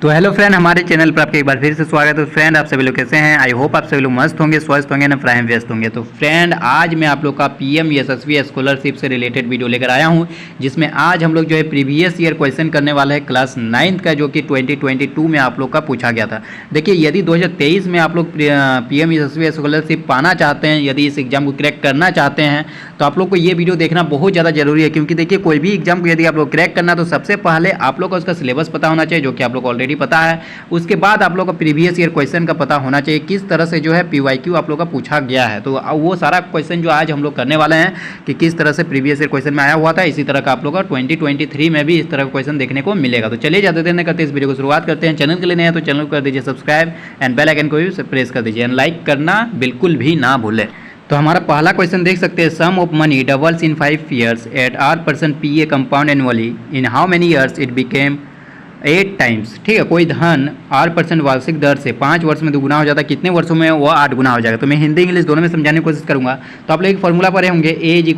तो hello friend, हमारे channel पर आपका एक बार फिर से स्वागत है। तो फ्रेंड, आप सभी लोग कैसे हैं? आई होप आप सभी लोग मस्त होंगे, स्वस्थ होंगे ना, फ्राइम व्यस्त होंगे। तो फ्रेंड, आज मैं आप लोग का पीएम यशस्वी स्कॉलरशिप से रिलेटेड वीडियो लेकर आया हूं, जिसमें आज हम लोग जो है प्रीवियस ईयर क्वेश्चन करने वाला है क्लास 9th का, जो कि 2022 में आप लोग का पूछा गया था। देखिए, यदि 2023 में आप लोग पीएम यशस्वी स्कॉलरशिप पाना चाहते हैं, यदि इस एग्जाम को क्रैक करना चाहते हैं, तो आप लोग को ये वीडियो देखना बहुत ज़्यादा जरूरी है। क्योंकि देखिए, कोई भी एग्जाम को यदि आप लोग क्रैक करना, तो सबसे पहले आप लोग को उसका सिलेबस पता होना चाहिए, जो कि आप लोग ऑलरेडी पता है। उसके बाद आप लोग का प्रीवियस ईयर क्वेश्चन का पता होना चाहिए, किस तरह से जो है पीवाईक्यू आप लोग का पूछा गया है। तो वो सारा क्वेश्चन जो आज हम लोग करने वाले हैं कि किस तरह से प्रीवियस ईयर क्वेश्चन में आया हुआ था, इसी तरह का आप लोग का 2023 में भी इस तरह का क्वेश्चन देखने को मिलेगा। तो चलिए, ज़्यादा देर नहीं करते, इस वीडियो को शुरुआत करते हैं। चैनल के लिए नए हैं तो चैनल को कर दीजिए सब्सक्राइब एंड बेल आइकन को भी प्रेस कर दीजिए, एंड लाइक करना बिल्कुल भी ना भूलें। तो हमारा पहला क्वेश्चन देख सकते हैं, sum of money doubles in 5 years at r% PA compound annually, in how many years it became 8 times. ठीक है, कोई धन 8% वार्षिक दर से 5 वर्ष में दोगुना हो जाता है, कितने वर्षों में वो 8 गुना हो जाएगा। तो मैं हिंदी इंग्लिश दोनों में समझाने की कोशिश करूंगा। तो आप लोग एक फॉर्मूला पढ़े होंगे, A is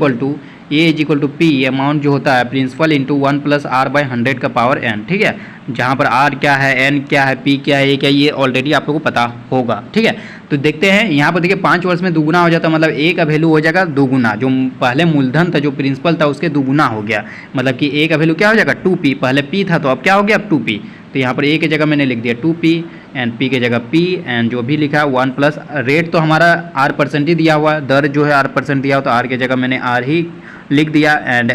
equal to P, amount जो होता है प्रिंसिपल इंटू 1 + r/100 का पावर n। ठीक है, जहाँ पर r क्या है, n क्या है, p क्या है, a क्या है, ये ऑलरेडी आप लोगों को पता होगा। ठीक है, तो देखते हैं यहाँ पर। देखिए, 5 वर्ष में दोगुना हो जाता है, मतलब a का वैल्यू हो जाएगा दोगुना। जो पहले मूलधन था, जो प्रिंसिपल था, उसके दोगुना हो गया। मतलब कि a का वैल्यू क्या हो जाएगा 2p, पहले p था तो अब क्या हो गया अब 2p। तो यहाँ पर a की जगह मैंने लिख दिया 2p एंड p की जगह p एंड जो भी लिखा है 1 प्लस रेट तो हमारा r% ही दिया हुआ है, दर जो है r% दिया हुआ, तो r की जगह मैंने r ही लिख दिया एंड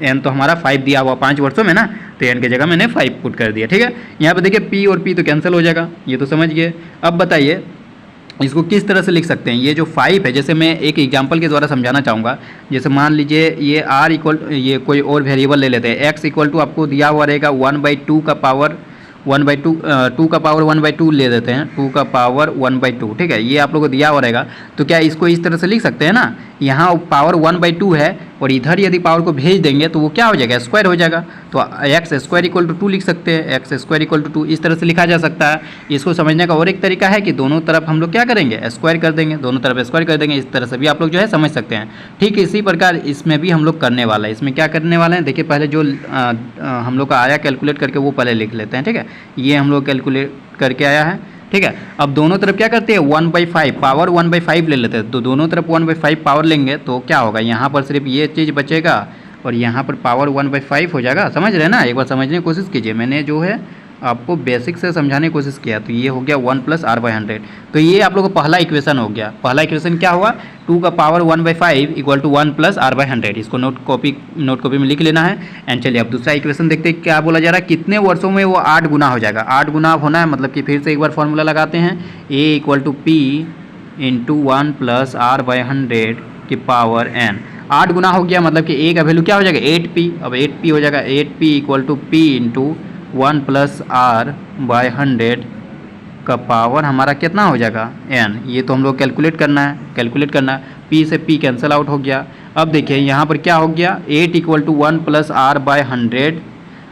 n तो हमारा 5 दिया हुआ 5 वर्षों में ना, तो n की जगह मैंने 5 पुट कर दिया। ठीक है, यहाँ पे देखिए p और p तो कैंसिल हो जाएगा, ये तो समझ गए। अब बताइए इसको किस तरह से लिख सकते हैं। ये जो 5 है, जैसे मैं एक एग्जांपल के द्वारा समझाना चाहूँगा। जैसे मान लीजिए ये r इक्वल, ये कोई और वेरिएबल ले लेते हैं, x इक्वल टू आपको दिया हुआ रहेगा 1/2 का पावर 1/2 2 का पावर 1/2 ले देते हैं, 2 का पावर 1/2। ठीक है, ये आप लोगों को दिया हुआ रहेगा। तो क्या इसको इस तरह से लिख सकते हैं ना, यहाँ पावर 1/2 है और इधर यदि पावर को भेज देंगे तो वो क्या हो जाएगा, स्क्वायर हो जाएगा। तो एक्स स्क्वायर इक्वल टू 2 लिख सकते हैं, एक्स स्क्वायर इक्वल टू 2 इस तरह से लिखा जा सकता है। इसको समझने का और एक तरीका है कि दोनों तरफ हम लोग क्या करेंगे, स्क्वायर कर देंगे, दोनों तरफ स्क्वायर कर देंगे। इस तरह से भी आप लोग जो है समझ सकते हैं। ठीक इसी प्रकार इसमें भी हम लोग करने वाला है। इसमें क्या करने वाले हैं, देखिए पहले जो हम लोग का आया कैलकुलेट करके वो पहले लिख लेते हैं। ठीक है, ये हम लोग कैलकुलेट करके आया है। ठीक है, अब दोनों तरफ क्या करते हैं 1/5 पावर 1/5 ले लेते हैं। तो दोनों तरफ 1/5 पावर लेंगे तो क्या होगा, यहाँ पर सिर्फ ये चीज़ बचेगा और यहाँ पर पावर 1/5 हो जाएगा। समझ रहे हैं ना, एक बार समझने की कोशिश कीजिए। मैंने जो है आपको बेसिक से समझाने की कोशिश किया। तो ये हो गया 1 + r/100। तो ये आप लोग का पहला इक्वेशन हो गया। पहला इक्वेशन क्या हुआ, 2 का पावर 1/5 इक्वल टू 1 + r/100। इसको नोट कॉपी में लिख लेना है। एंड चलिए अब दूसरा इक्वेशन देखते हैं क्या बोला जा रहा है, कितने वर्षों में वो 8 गुना हो जाएगा। 8 गुना होना है मतलब कि फिर से एक बार फॉर्मूला लगाते हैं, a equal to p into 1 + r/100 की पावर n। 8 गुना हो गया मतलब कि a का वैल्यू क्या हो जाएगा 8p। अब 8p हो जाएगा 8p equal to p into 1 + r/100 का पावर हमारा कितना हो जाएगा n। ये तो हम लोग कैलकुलेट करना है, p से p कैंसिल आउट हो गया। अब देखिए यहाँ पर क्या हो गया, 8 इक्वल टू 1 + r/100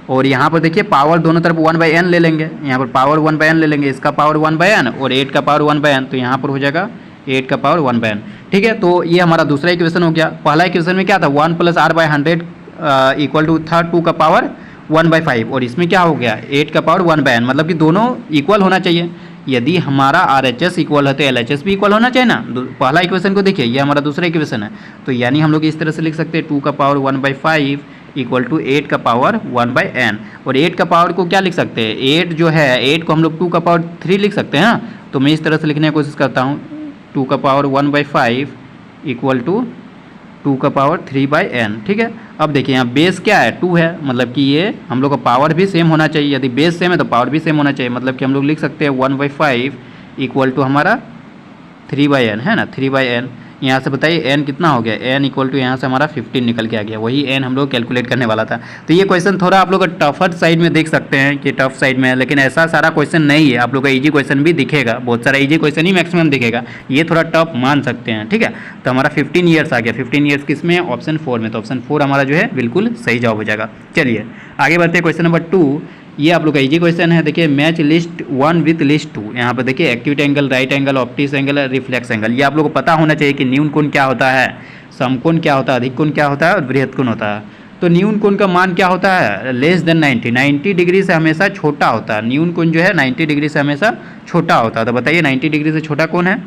और यहाँ पर देखिए पावर दोनों तरफ 1/n ले लेंगे। यहाँ पर पावर 1/n ले लेंगे, इसका पावर 1/n और 8 का पावर 1/n, तो यहाँ पर हो जाएगा 8 का पावर 1/n। ठीक है, तो ये हमारा दूसरा इक्वेशन हो गया। पहला इक्वेशन में क्या था 1 + r/100 इक्वल टू था 2 का पावर 1/5 और इसमें क्या हो गया 8 का पावर 1/n, मतलब कि दोनों इक्वल होना चाहिए। यदि हमारा RHS इक्वल है तो LHS भी इक्वल होना चाहिए ना। पहला इक्वेशन को देखिए, ये हमारा दूसरा इक्वेशन है। तो यानी हम लोग इस तरह से लिख सकते हैं 2 का पावर 1/5 इक्वल टू 8 का पावर 1/n। और 8 का पावर को क्या लिख सकते हैं, 8 जो है 8 को हम लोग 2 का पावर 3 लिख सकते हैं ना। तो मैं इस तरह से लिखने की कोशिश करता हूँ, 2 का पावर 1/5 इक्वल टू 2 का पावर 3/n। ठीक है, अब देखिए यहाँ बेस क्या है 2 है, मतलब कि ये हम लोग का पावर भी सेम होना चाहिए। यदि बेस सेम है तो पावर भी सेम होना चाहिए। मतलब कि हम लोग लिख सकते हैं 1/5 इक्वल टू हमारा 3/n है ना, 3/n। यहाँ से बताइए n कितना हो गया, n इक्वल टू यहाँ से हमारा 15 निकल के आ गया, वही n हम लोग कैलकुलेट करने वाला था। तो ये क्वेश्चन थोड़ा आप लोग टफर साइड में देख सकते हैं कि टफ साइड में है, लेकिन ऐसा सारा क्वेश्चन नहीं है। आप लोग का इजी क्वेश्चन भी दिखेगा, बहुत सारा इजी क्वेश्चन ही मैक्सिमम दिखेगा, ये थोड़ा टफ मान सकते हैं। ठीक है, तो हमारा 15 ईयर्स आ गया। 15 ईयर्स किस में, ऑप्शन 4 में। तो ऑप्शन 4 हमारा जो है बिल्कुल सही जवाब हो जाएगा। चलिए आगे बढ़ते हैं, क्वेश्चन नंबर 2। ये आप लोग का इजी क्वेश्चन है। देखिए, मैच लिस्ट 1 विथ लिस्ट 2। यहाँ पर देखिए acute angle, right angle, optics angle, reflex angle. ये आप लोग को पता होना चाहिए कि न्यून कोण क्या होता है, समकोण क्या होता है, अधिक कोण क्या होता है और बृहद कोण होता है। तो न्यून कोण का मान क्या होता है, लेस देन 90, 90 डिग्री से हमेशा छोटा होता है। न्यून कोण जो है 90 डिग्री से हमेशा छोटा होता है। तो बताइए 90 डिग्री से छोटा कौन है,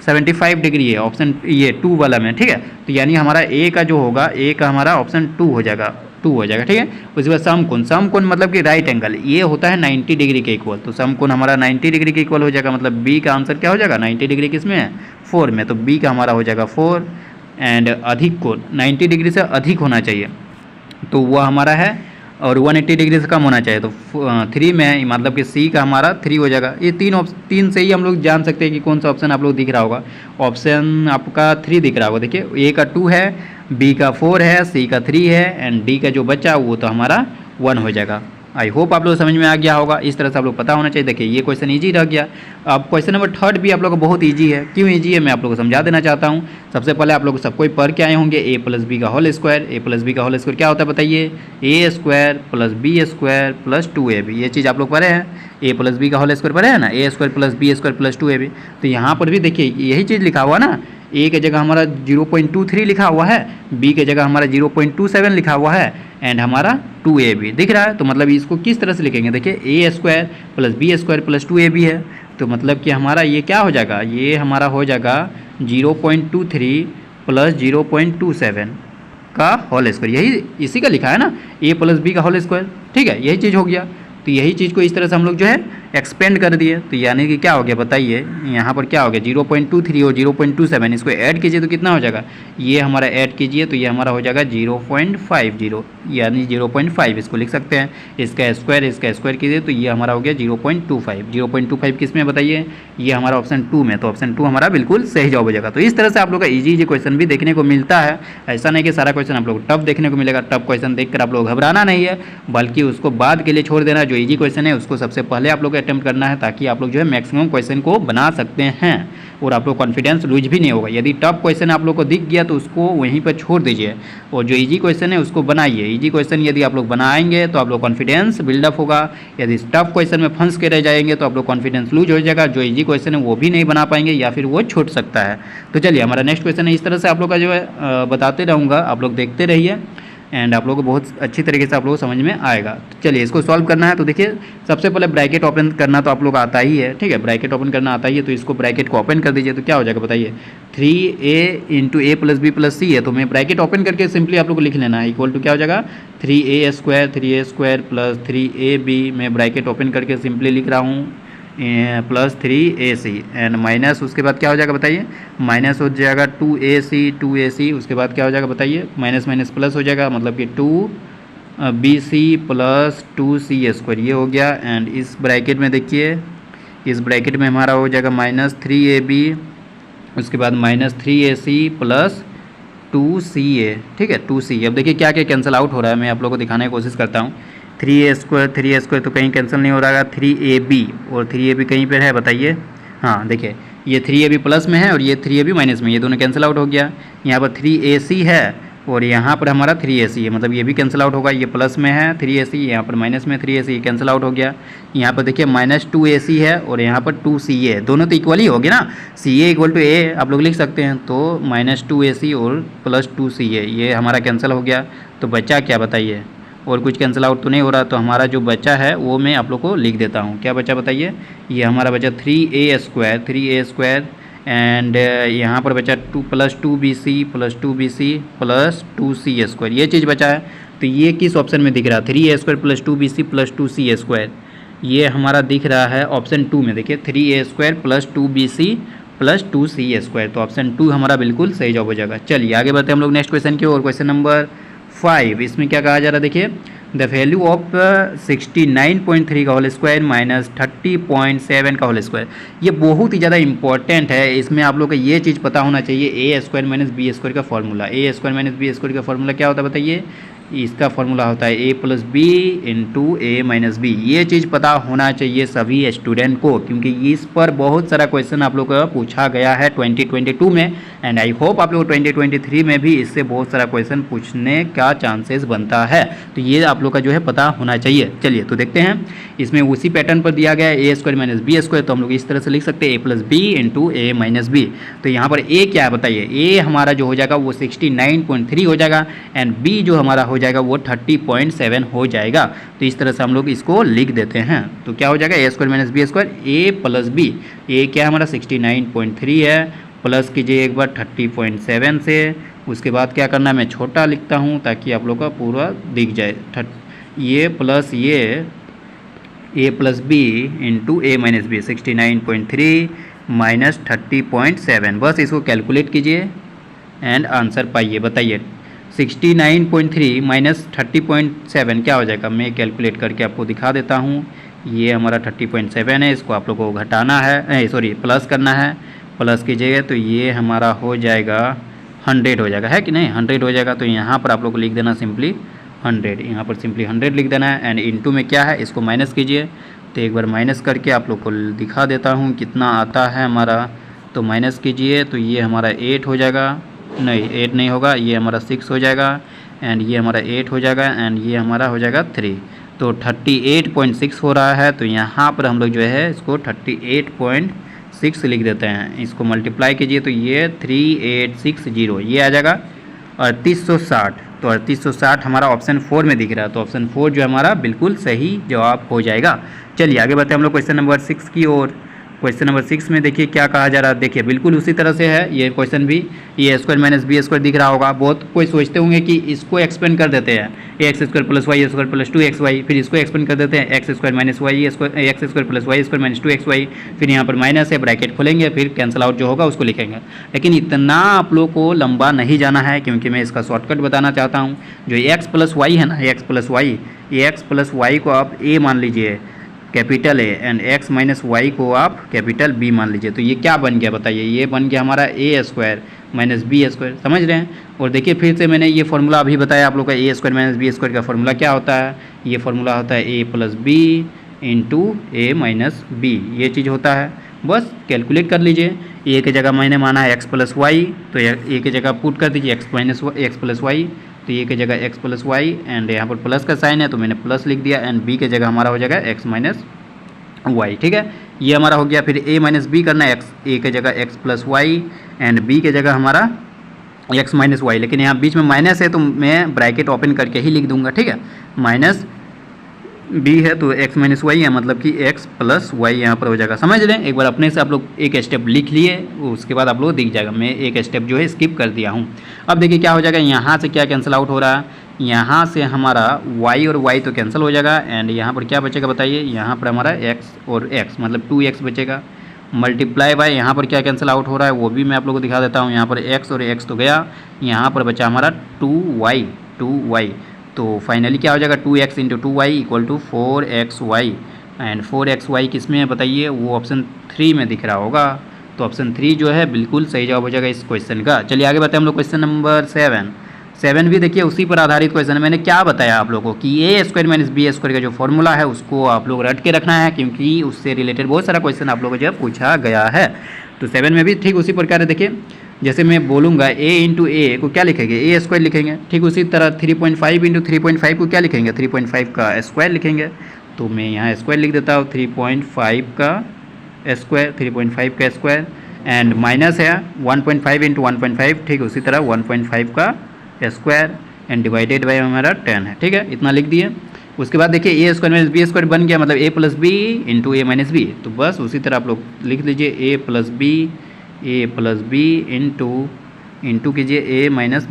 75 डिग्री है ऑप्शन ये 2 वाला में, ठीक है। तो यानी हमारा ए का जो होगा, ए का हमारा ऑप्शन 2 हो जाएगा, 2 हो जाएगा, ठीक है। उसके बाद समकोण, समकोण मतलब कि राइट एंगल, ये होता है 90 डिग्री के इक्वल। तो समकोण हमारा 90 डिग्री के इक्वल हो जाएगा, मतलब बी का आंसर क्या हो जाएगा, 90 डिग्री किस में है, 4 में। तो बी का हमारा हो जाएगा 4। एंड अधिक कोण 90 डिग्री से अधिक होना चाहिए, तो वह हमारा है, और 180 डिग्री से कम होना चाहिए, तो 3 में है, मतलब कि सी का हमारा 3 हो जाएगा। ये तीन से ही हम लोग जान सकते हैं कि कौन सा ऑप्शन आप लोग दिख रहा होगा। ऑप्शन आपका 3 दिख रहा होगा, देखिए ए का 2 है, बी का 4 है, सी का 3 है, एंड डी का जो बचा वो तो हमारा 1 हो जाएगा। आई होप आप लोग समझ में आ गया होगा। इस तरह से आप लोग पता होना चाहिए। देखिए ये क्वेश्चन इजी रह गया। अब क्वेश्चन नंबर 3 भी आप लोग को बहुत इजी है। क्यों इजी है मैं आप लोग को समझा देना चाहता हूँ। सबसे पहले आप लोग सबको पढ़ के आए होंगे ए प्लस बी का whole square. A plus B का होल स्क्वायर क्या होता है बताइए, A square plus B square plus 2ab। ये चीज़ आप लोग पढ़े हैं, ए प्लस बी का होल स्क्वायर पढ़े हैं ना, A square plus B square plus 2ab। तो यहाँ पर भी देखिए यही चीज़ लिखा हुआ ना, ए के जगह हमारा 0.23 लिखा हुआ है, बी के जगह हमारा 0.27 लिखा हुआ है, एंड हमारा 2ab दिख रहा है। तो मतलब इसको किस तरह से लिखेंगे, देखिए A square plus B square plus 2ab है, तो मतलब कि हमारा ये क्या हो जाएगा, ये हमारा हो जाएगा 0.23 प्लस 0.27 का होल स्क्वायर। यही इसी का लिखा है ना, ए प्लस बी का होल स्क्वायर, ठीक है, यही चीज़ हो गया। तो यही चीज़ को इस तरह से हम लोग जो है एक्सपेंड कर दिए। तो यानी कि क्या हो गया बताइए, यहाँ पर क्या हो गया 0.23 और 0.27, इसको ऐड कीजिए तो कितना हो जाएगा, ये हमारा ऐड कीजिए तो ये हमारा हो जाएगा 0.50, यानी 0.5 इसको लिख सकते हैं। इसका स्क्वायर कीजिए तो ये हमारा हो गया 0.25। 0.25 किस में बताइए, ये हमारा ऑप्शन 2 में। तो ऑप्शन 2 हमारा बिल्कुल सही जवाब हो जाएगा। तो इस तरह से आप लोग का ईजी क्वेश्चन भी देखने को मिलता है। ऐसा नहीं कि सारा क्वेश्चन आप लोग टफ देखने को मिलेगा। टफ क्वेश्चन देखकर आप लोग घबराना नहीं है, बल्कि उसको बाद के लिए छोड़ देना। जो ईजी क्वेश्चन है उसको सबसे पहले आप लोग अटेम्प्ट करना है, ताकि आप लोग जो है मैक्सिमम क्वेश्चन को बना सकते हैं और आप लोग कॉन्फिडेंस लूज भी नहीं होगा। यदि टफ क्वेश्चन आप लोग को दिख गया तो उसको वहीं पर छोड़ दीजिए, और जो इजी क्वेश्चन है उसको बनाइए। इजी क्वेश्चन यदि आप लोग बनाएंगे तो आप लोग कॉन्फिडेंस बिल्डअप होगा। यदि टफ क्वेश्चन में फंस के रह जाएंगे तो आप लोग कॉन्फिडेंस लूज हो जाएगा। जो इजी क्वेश्चन है वो भी नहीं बना पाएंगे या फिर वो छूट सकता है। तो चलिए हमारा नेक्स्ट क्वेश्चन है। इस तरह से आप लोग का जो है बताते रहूँगा, आप लोग देखते रहिए, एंड आप लोगों को बहुत अच्छी तरीके से आप लोगों को समझ में आएगा। तो चलिए इसको सॉल्व करना है। तो देखिए सबसे पहले ब्रैकेट ओपन करना तो आप लोग आता ही है, ठीक है, ब्रैकेट ओपन करना आता ही है। तो इसको ब्रैकेट को ओपन कर दीजिए तो क्या हो जाएगा बताइए, 3a इंटू ए प्लस बी प्लस सी है। तो मैं ब्रैकेट ओपन करके सिंपली आप लोग को लिख लेना है, इक्वल टू क्या हो जाएगा 3a स्क्वायर प्लस 3ab। मैं ब्रैकेट ओपन करके सिंपली लिख रहा हूँ प्लस 3ac, एंड माइनस उसके बाद क्या हो जाएगा बताइए, माइनस हो जाएगा 2ac, उसके बाद क्या हो जाएगा बताइए, माइनस माइनस प्लस हो जाएगा, मतलब कि 2bc प्लस 2c स्क्वायर, ये हो गया। एंड इस ब्रैकेट में देखिए, इस ब्रैकेट में हमारा हो जाएगा माइनस 3ab, उसके बाद माइनस 3ac प्लस 2ca, ठीक है, 2c। अब देखिए क्या क्या कैंसिल आउट हो रहा है, मैं आप लोगों को दिखाने की कोशिश करता हूँ। 3a स्क्वायर तो कहीं कैंसिल नहीं हो रहा है, 3ab और 3ab कहीं पर है बताइए, हाँ देखिए ये 3ab प्लस में है और ये 3ab माइनस में, ये दोनों कैंसिल आउट हो गया। यहाँ पर 3ac है और यहाँ पर हमारा 3ac है, मतलब ये भी कैंसिल आउट होगा। ये प्लस में है 3ac, यहाँ पर माइनस में 3ac, कैंसिल आउट हो गया। यहाँ पर देखिए माइनस 2ac है और यहाँ पर 2ca है, दोनों तो इक्वल ही होगी ना, ca इक्वल टू a आप लोग लिख सकते हैं। तो माइनस 2ac और प्लस 2ca ये हमारा कैंसिल हो गया। तो बचा क्या बताइए, और कुछ कैंसिल आउट तो नहीं हो रहा। तो हमारा जो बचा है वो मैं आप लोग को लिख देता हूँ। क्या बचा बताइए, ये हमारा बचा 3a स्क्वायर एंड यहाँ पर बचा 2 plus 2bc plus 2c square, ये चीज़ बचा है। तो ये किस ऑप्शन में दिख रहा है, 3a square plus 2bc plus 2c square, ये हमारा दिख रहा है ऑप्शन 2 में। देखिए 3a square plus 2bc plus 2c square, तो ऑप्शन 2 हमारा बिल्कुल सही जवाब हो जाएगा। चलिए आगे बढ़ते हैं हम लोग नेक्स्ट क्वेश्चन की ओर। क्वेश्चन नंबर 5, इसमें क्या कहा जा रहा है देखिए, द वैल्यू ऑफ 69.3 का होल स्क्वायर माइनस 30.7 का होल स्क्वायर। ये बहुत ही ज़्यादा इंपॉर्टेंट है। इसमें आप लोग को ये चीज़ पता होना चाहिए, ए स्क्वायर माइनस बी स्क्वायर का फॉर्मूला। ए स्क्वायर माइनस बी स्क्वायर का फॉर्मूला क्या होता है बताइए, इसका फॉर्मूला होता है ए प्लस बी इंटू ए माइनस बी। ये चीज़ पता होना चाहिए सभी स्टूडेंट को, क्योंकि इस पर बहुत सारा क्वेश्चन आप लोग का पूछा गया है 2022 में, एंड आई होप आप लोग 2023 में भी इससे बहुत सारा क्वेश्चन पूछने का चांसेस बनता है। तो ये आप लोग का जो है पता होना चाहिए। चलिए तो देखते हैं, इसमें उसी पैटर्न पर दिया गया है ए स्क्वायर माइनस बी स्क्वायर, तो हम लोग इस तरह से लिख सकते हैं A plus B into A minus B. तो यहाँ पर ए क्या है बताइए, ए हमारा जो हो जाएगा वो 69.3 हो जाएगा, एंड बी जो हमारा हो हो जाएगा वो 30.7 हो जाएगा। तो इस तरह से हम लोग इसको लिख देते हैं। तो क्या हो जाएगा ए square minus B square, A plus B, ए क्या है हमारा 69.3 है, प्लस कीजिए एक बार 30.7 से, उसके बाद क्या करना है मैं छोटा लिखता हूँ ताकि आप लोग का पूरा दिख जाए। ये प्लस ये ए प्लस बी इंटू ए माइनस बी 69.3 माइनस 30.7, बस इसको कैलकुलेट कीजिए एंड आंसर पाइए। बताइए 69.3 माइनस 30.7 क्या हो जाएगा, मैं कैलकुलेट करके आपको दिखा देता हूँ। ये हमारा 30.7 है, इसको आप लोग को घटाना है, सॉरी प्लस करना है, प्लस कीजिएगा तो ये हमारा हो जाएगा 100 हो जाएगा, है कि नहीं, 100 हो जाएगा। तो यहाँ पर आप लोग को लिख देना सिंपली 100, यहाँ पर सिंपली 100 लिख देना है। एंड इनटू में क्या है, इसको माइनस कीजिए। तो एक बार माइनस करके आप लोग को दिखा देता हूँ कितना आता है हमारा। तो माइनस कीजिए तो ये हमारा 8 हो जाएगा, नहीं 8 नहीं होगा, ये हमारा 6 हो जाएगा, एंड ये हमारा 8 हो जाएगा, एंड ये हमारा हो जाएगा 3। तो 38.6 हो रहा है। तो यहाँ पर हम लोग जो है इसको 38.6 लिख देते हैं, इसको मल्टीप्लाई कीजिए तो ये 3860 ये आ जाएगा 3860। तो 3860 हमारा ऑप्शन 4 में दिख रहा है। तो ऑप्शन 4 जो हमारा बिल्कुल सही जवाब हो जाएगा। चलिए आगे बढ़ते हैं हम लोग क्वेश्चन नंबर 6 की ओर। क्वेश्चन नंबर 6 में देखिए क्या कहा जा रहा है, देखिए बिल्कुल उसी तरह से है ये क्वेश्चन भी। ये ए स्क्वायर माइनस बी स्क्वायर दिख रहा होगा, बहुत कोई सोचते होंगे कि इसको एक्सपेंड कर देते हैं x square plus y square plus 2xy, फिर इसको एक्सपेंड कर देते हैं x square minus y square x square plus y square minus 2xy, फिर यहाँ पर माइनस है, ब्रैकेट खोलेंगे, फिर कैंसिल आउट जो होगा उसको लिखेंगे। लेकिन इतना आप लोग को लंबा नहीं जाना है, क्योंकि मैं इसका शॉर्टकट बताना चाहता हूँ। जो एक्स प्लस वाई है ना, एक्स प्लस वाई को आप ए मान लीजिए capital A, and x minus y को आप कैपिटल बी मान लीजिए। तो ये क्या बन गया बताइए, ये बन गया हमारा ए स्क्वायर माइनस बी स्क्वायर, समझ रहे हैं। और देखिए फिर से मैंने ये फार्मूला अभी बताया आप लोग का, ए स्क्वायर माइनस बी स्क्वायर का फार्मूला क्या होता है, ये फार्मूला होता है ए प्लस बी इंटू ए माइनस बी, ये चीज़ होता है। बस कैलकुलेट कर लीजिए, ए की जगह मैंने माना है एक्स प्लस वाई, तो ए की जगह पुट कर दीजिए एक्स प्लस वाई, तो ए की जगह एक्स प्लस वाई, एंड यहाँ पर प्लस का साइन है तो मैंने प्लस लिख दिया, एंड बी की जगह हमारा हो जाएगा एक्स माइनस वाई। ठीक है, ये हमारा हो गया। फिर ए माइनस बी करना है, एक्स ए की जगह x plus y, and B की जगह हमारा एक्स माइनस वाई, लेकिन यहाँ बीच में माइनस है तो मैं ब्रैकेट ओपन करके ही लिख दूंगा। ठीक है, माइनस बी है तो एक्स माइनस वाई है, मतलब कि एक्स प्लस वाई यहाँ पर हो जाएगा। समझ लें, एक बार अपने से आप लोग एक स्टेप लिख लिए, उसके बाद आप लोग दिख जाएगा। मैं एक स्टेप जो है स्किप कर दिया हूँ। अब देखिए क्या हो जाएगा, यहाँ से क्या कैंसिल आउट हो रहा है, यहाँ से हमारा y और y तो कैंसिल हो जाएगा, एंड यहाँ पर क्या बचेगा बताइए, यहाँ पर हमारा x और x मतलब 2x बचेगा, मल्टीप्लाई बाय यहाँ पर क्या कैंसिल आउट हो रहा है वो भी मैं आप लोगों को दिखा देता हूँ। यहाँ पर x और x तो गया, यहाँ पर बचा हमारा 2y, तो फाइनली क्या हो जाएगा 2x into 2y equal to 4xy, and 4xy किस में है बताइए, वो ऑप्शन 3 में दिख रहा होगा। तो ऑप्शन 3 जो है बिल्कुल सही जवाब हो जाएगा इस क्वेश्चन का। चलिए आगे बढ़ते हैं हम लोग क्वेश्चन नंबर 7 भी देखिए उसी पर आधारित क्वेश्चन है। मैंने क्या बताया आप लोगों को कि ए स्क्वायर माइनस बी स्क्वायर का जो फॉर्मूला है उसको आप लोग रट के रखना है, क्योंकि उससे रिलेटेड बहुत सारा क्वेश्चन आप लोगों को जो पूछा गया है। तो 7 में भी ठीक उसी प्रकार है। देखिए जैसे मैं बोलूँगा a इंटू ए को क्या लिखेंगे, ए स्क्वायर लिखेंगे, ठीक उसी तरह 3.5 इंटू 3.5 को क्या लिखेंगे, 3.5 का स्क्वायर लिखेंगे। तो मैं यहाँ स्क्वायर लिख देता हूँ 3.5 का स्क्वायर, एंड माइनस है 1.5 इंटू 1.5, ठीक उसी तरह 1.5 का स्क्वायर, एंड डिवाइडेड बाई हमारा 10 है। ठीक है, इतना लिख दिए। उसके बाद देखिए A square minus B square बन गया, मतलब ए प्लस बी इंटू ए माइनस बी। तो बस उसी तरह आप लोग लिख लीजिए ए प्लस बी इंटू कीजिए ए माइनस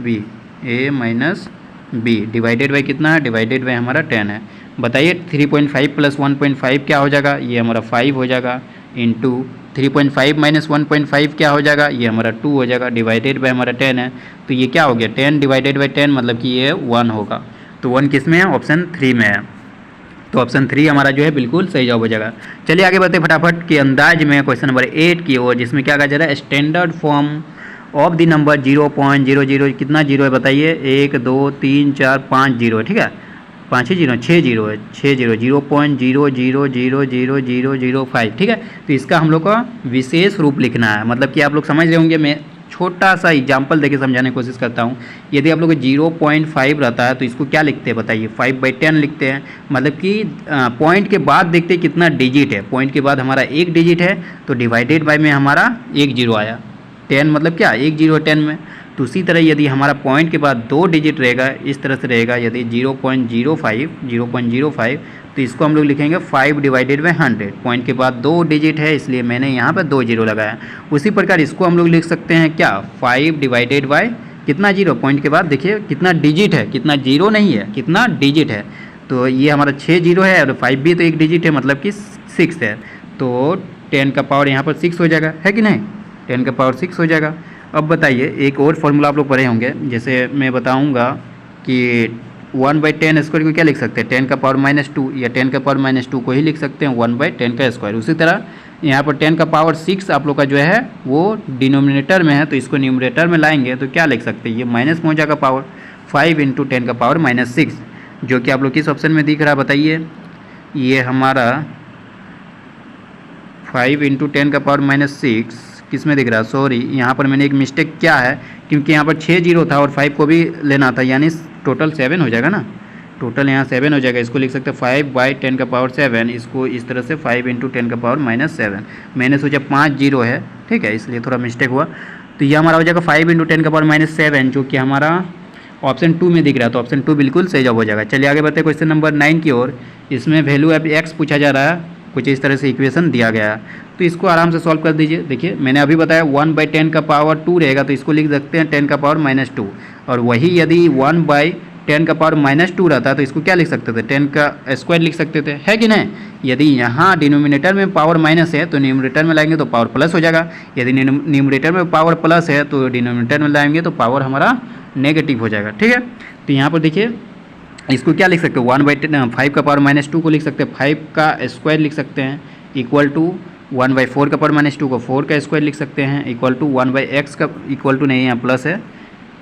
बी डिवाइडेड बाई कितना है, डिवाइडेड बाई हमारा 10 है। बताइए 3.5 प्लस 1.5 क्या हो जाएगा, ये हमारा 5 हो जाएगा, इंटू 3.5 माइनस 1.5 क्या हो जाएगा, ये हमारा 2 हो जाएगा, डिवाइडेड बाई हमारा 10 है। तो ये क्या हो गया 10 डिवाइडेड बाई 10, मतलब कि ये 1 होगा। तो 1 किस में है, ऑप्शन 3 में है। तो ऑप्शन 3 हमारा जो है बिल्कुल सही जवाब हो जाएगा। चलिए आगे बढ़ते फटाफट के अंदाज में क्वेश्चन नंबर 8 की ओर, जिसमें क्या कहा जा रहा है, standard form of the number 0.00 कितना जीरो है बताइए, 1 2 3 4 5 जीरो है। ठीक है, 5 ही जीरो, 6 जीरो है, 6 जीरो 0.00000005। ठीक है, तो इसका हम लोग का विशेष रूप लिखना है। मतलब कि आप लोग समझ रहे होंगे, मैं छोटा सा एग्जाम्पल देके समझाने की कोशिश करता हूँ। यदि आप लोग को 0.5 रहता है तो इसको क्या लिखते हैं बताइए, 5/10 लिखते हैं। मतलब कि पॉइंट के बाद देखते हैं कितना डिजिट है, पॉइंट के बाद हमारा एक डिजिट है तो डिवाइडेड बाय में हमारा 1 जीरो आया, 10 मतलब क्या 1 जीरो 10 में। तो उसी तरह यदि हमारा पॉइंट के बाद 2 डिजिट रहेगा, इस तरह से रहेगा, यदि 0.05 तो इसको हम लोग लिखेंगे 5 डिवाइडेड बाई 100। पॉइंट के बाद 2 डिजिट है इसलिए मैंने यहाँ पर 2 जीरो लगाया। उसी प्रकार इसको हम लोग लिख सकते हैं क्या, 5 डिवाइडेड बाई कितना जीरो, पॉइंट के बाद देखिए कितना डिजिट है, कितना जीरो नहीं है, कितना डिजिट है। तो ये हमारा 6 जीरो है और 5 भी तो एक डिजिट है, मतलब कि 6 है। तो 10 का पावर यहाँ पर 6 हो जाएगा, है कि नहीं, 10 का पावर 6 हो जाएगा। अब बताइए एक और फॉर्मूला आप लोग पढ़े होंगे, जैसे मैं बताऊंगा कि 1/10 स्क्वायर को क्या लिख सकते हैं, 10 का पावर -2 या 10 का पावर -2 को ही लिख सकते हैं 1/10 का स्क्वायर। उसी तरह यहाँ पर 10 का पावर 6 आप लोग का जो है वो डिनोमिनेटर में है, तो इसको न्यूमरेटर में लाएंगे तो क्या लिख सकते हैं, ये माइनस में हो जाएगा पावर 5 × 10 का पावर -6, जो कि आप लोग किस ऑप्शन में दिख रहा है बताइए। ये हमारा 5 × 10 का पावर -6 किस में दिख रहा है, सॉरी यहाँ पर मैंने एक मिस्टेक क्या है, क्योंकि यहाँ पर 6 जीरो था और 5 को भी लेना था, यानी टोटल 7 हो जाएगा ना, टोटल यहाँ 7 हो जाएगा। इसको लिख सकते हैं 5/10 का पावर 7, इसको इस तरह से 5 × 10 का पावर -7, मैंने सोचा 5 जीरो है, ठीक है, इसलिए थोड़ा मिस्टेक हुआ। तो ये हमारा हो जाएगा 5 × 10 का पावर -7, जो कि हमारा ऑप्शन 2 में दिख रहा है, तो ऑप्शन 2 बिल्कुल सही जवाब हो जाएगा। चलिए आगे बढ़ते हैं क्वेश्चन नंबर 9 की ओर। इसमें वैल्यू अब x पूछा जा रहा है, कुछ इस तरह से इक्वेशन दिया गया है, तो इसको आराम से सॉल्व कर दीजिए। देखिए मैंने अभी बताया 1/10 का पावर 2 रहेगा, तो इसको लिख सकते हैं 10 का पावर -2, और वही यदि 1/10 का पावर -2 रहता है तो इसको क्या लिख सकते थे, 10 का स्क्वायर लिख सकते थे, है कि नहीं। यदि यहाँ डिनोमिनेटर में पावर माइनस है तो न्यूमरेटर में लाएंगे तो पावर प्लस हो जाएगा, यदि न्यूमरेटर में पावर प्लस है तो डिनोमिनेटर में लाएंगे तो पावर हमारा नेगेटिव हो जाएगा, ठीक है। तो यहाँ पर देखिए इसको क्या लिख सकते हैं, 1/5 का पावर -2 को लिख सकते हैं 5 का स्क्वायर लिख सकते हैं, इक्वल टू 1/4 का पावर -2 को 4 का स्क्वायर लिख सकते हैं, इक्वल टू 1/x का, इक्वल टू नहीं यहाँ प्लस है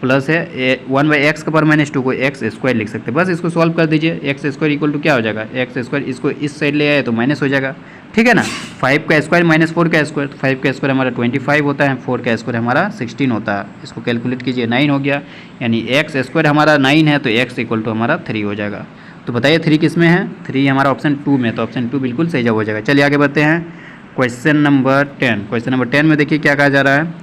1/x का पावर -2 को x स्क्वायर लिख सकते हैं। बस इसको सॉल्व कर दीजिए, x स्क्वायर इक्वल टू क्या हो जाएगा, x स्क्वायर, इसको इस साइड ले आए तो माइनस हो जाएगा, ठीक है ना। 5 का स्क्वायर -4 का स्क्वायर, तो 5 का स्क्वायर हमारा 25 होता है, 4 का स्क्वायर हमारा 16 होता है। इसको कैलकुलेट कीजिए, 9 हो गया, यानी x स्क्वायर हमारा 9 है तो x इक्वल टू हमारा 3 हो जाएगा। तो बताइए 3 किस में है, 3 हमारा ऑप्शन 2 में, तो ऑप्शन 2 बिल्कुल सही जवाब हो जाएगा। चलिए आगे बढ़ते हैं क्वेश्चन नंबर 10। क्वेश्चन नंबर 10 में देखिए क्या कहा जा रहा है,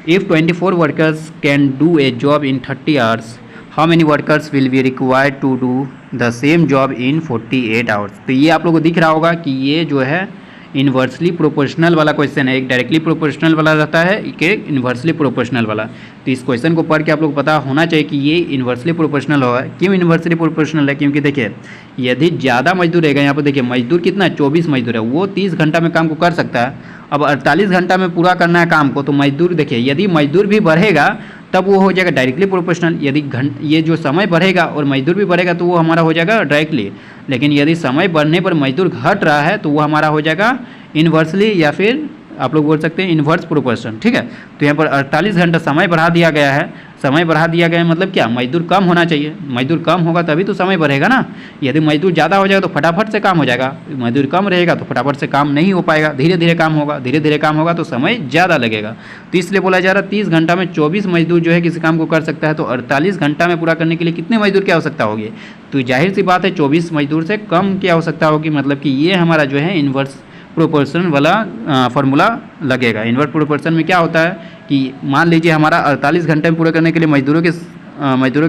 if 24 workers can do a job in 30 hours, how many workers will be required to do the same job in 48 hours. तो ये आप लोगों को दिख रहा होगा कि ये जो है इन्वर्सली प्रोपोर्शनल वाला क्वेश्चन है, एक डायरेक्टली प्रोपोर्शनल वाला रहता है, एक इन्वर्सली प्रोपोर्शनल वाला। तो इस क्वेश्चन को पढ़ के आप लोग को पता होना चाहिए कि ये इन्वर्सली प्रोपोर्शनल होगा। क्यों इन्वर्सली प्रोपोर्शनल है, क्योंकि देखिए यदि ज़्यादा मजदूर रहेगा, यहाँ पर देखिए मजदूर कितना 24 मजदूर है, वो 30 घंटा में काम को कर सकता है। अब 48 घंटा में पूरा करना है काम को, तो मजदूर देखिए यदि मजदूर भी बढ़ेगा तब वो हो जाएगा डायरेक्टली प्रोपोर्शनल। यदि ये जो समय बढ़ेगा और मजदूर भी बढ़ेगा तो वो हमारा हो जाएगा डायरेक्टली, लेकिन यदि समय बढ़ने पर मजदूर घट रहा है तो वो हमारा हो जाएगा इन्वर्सली, या फिर आप लोग बोल सकते हैं इन्वर्स प्रोपोर्शन, ठीक है। तो यहाँ पर 48 घंटा समय बढ़ा दिया गया है, समय बढ़ा दिया गया है मतलब क्या, मजदूर कम होना चाहिए, मजदूर कम होगा तभी तो समय बढ़ेगा ना। यदि मजदूर ज़्यादा हो जाएगा तो फटाफट से काम हो जाएगा, मजदूर कम रहेगा तो फटाफट से काम नहीं हो पाएगा, धीरे धीरे काम होगा, धीरे धीरे काम होगा तो समय ज़्यादा लगेगा। तो इसलिए बोला जा रहा है 30 घंटा में 24 मजदूर जो है किसी काम को कर सकता है, तो 48 घंटा में पूरा करने के लिए कितने मजदूर की आवश्यकता होगी। तो जाहिर सी बात है 24 मजदूर से कम की आवश्यकता होगी, मतलब कि ये हमारा जो है इन्वर्स प्रोपोर्शन वाला फार्मूला लगेगा। इन्वर्स प्रोपोर्शन में क्या होता है कि मान लीजिए हमारा 48 घंटे में पूरा करने के लिए मजदूरों की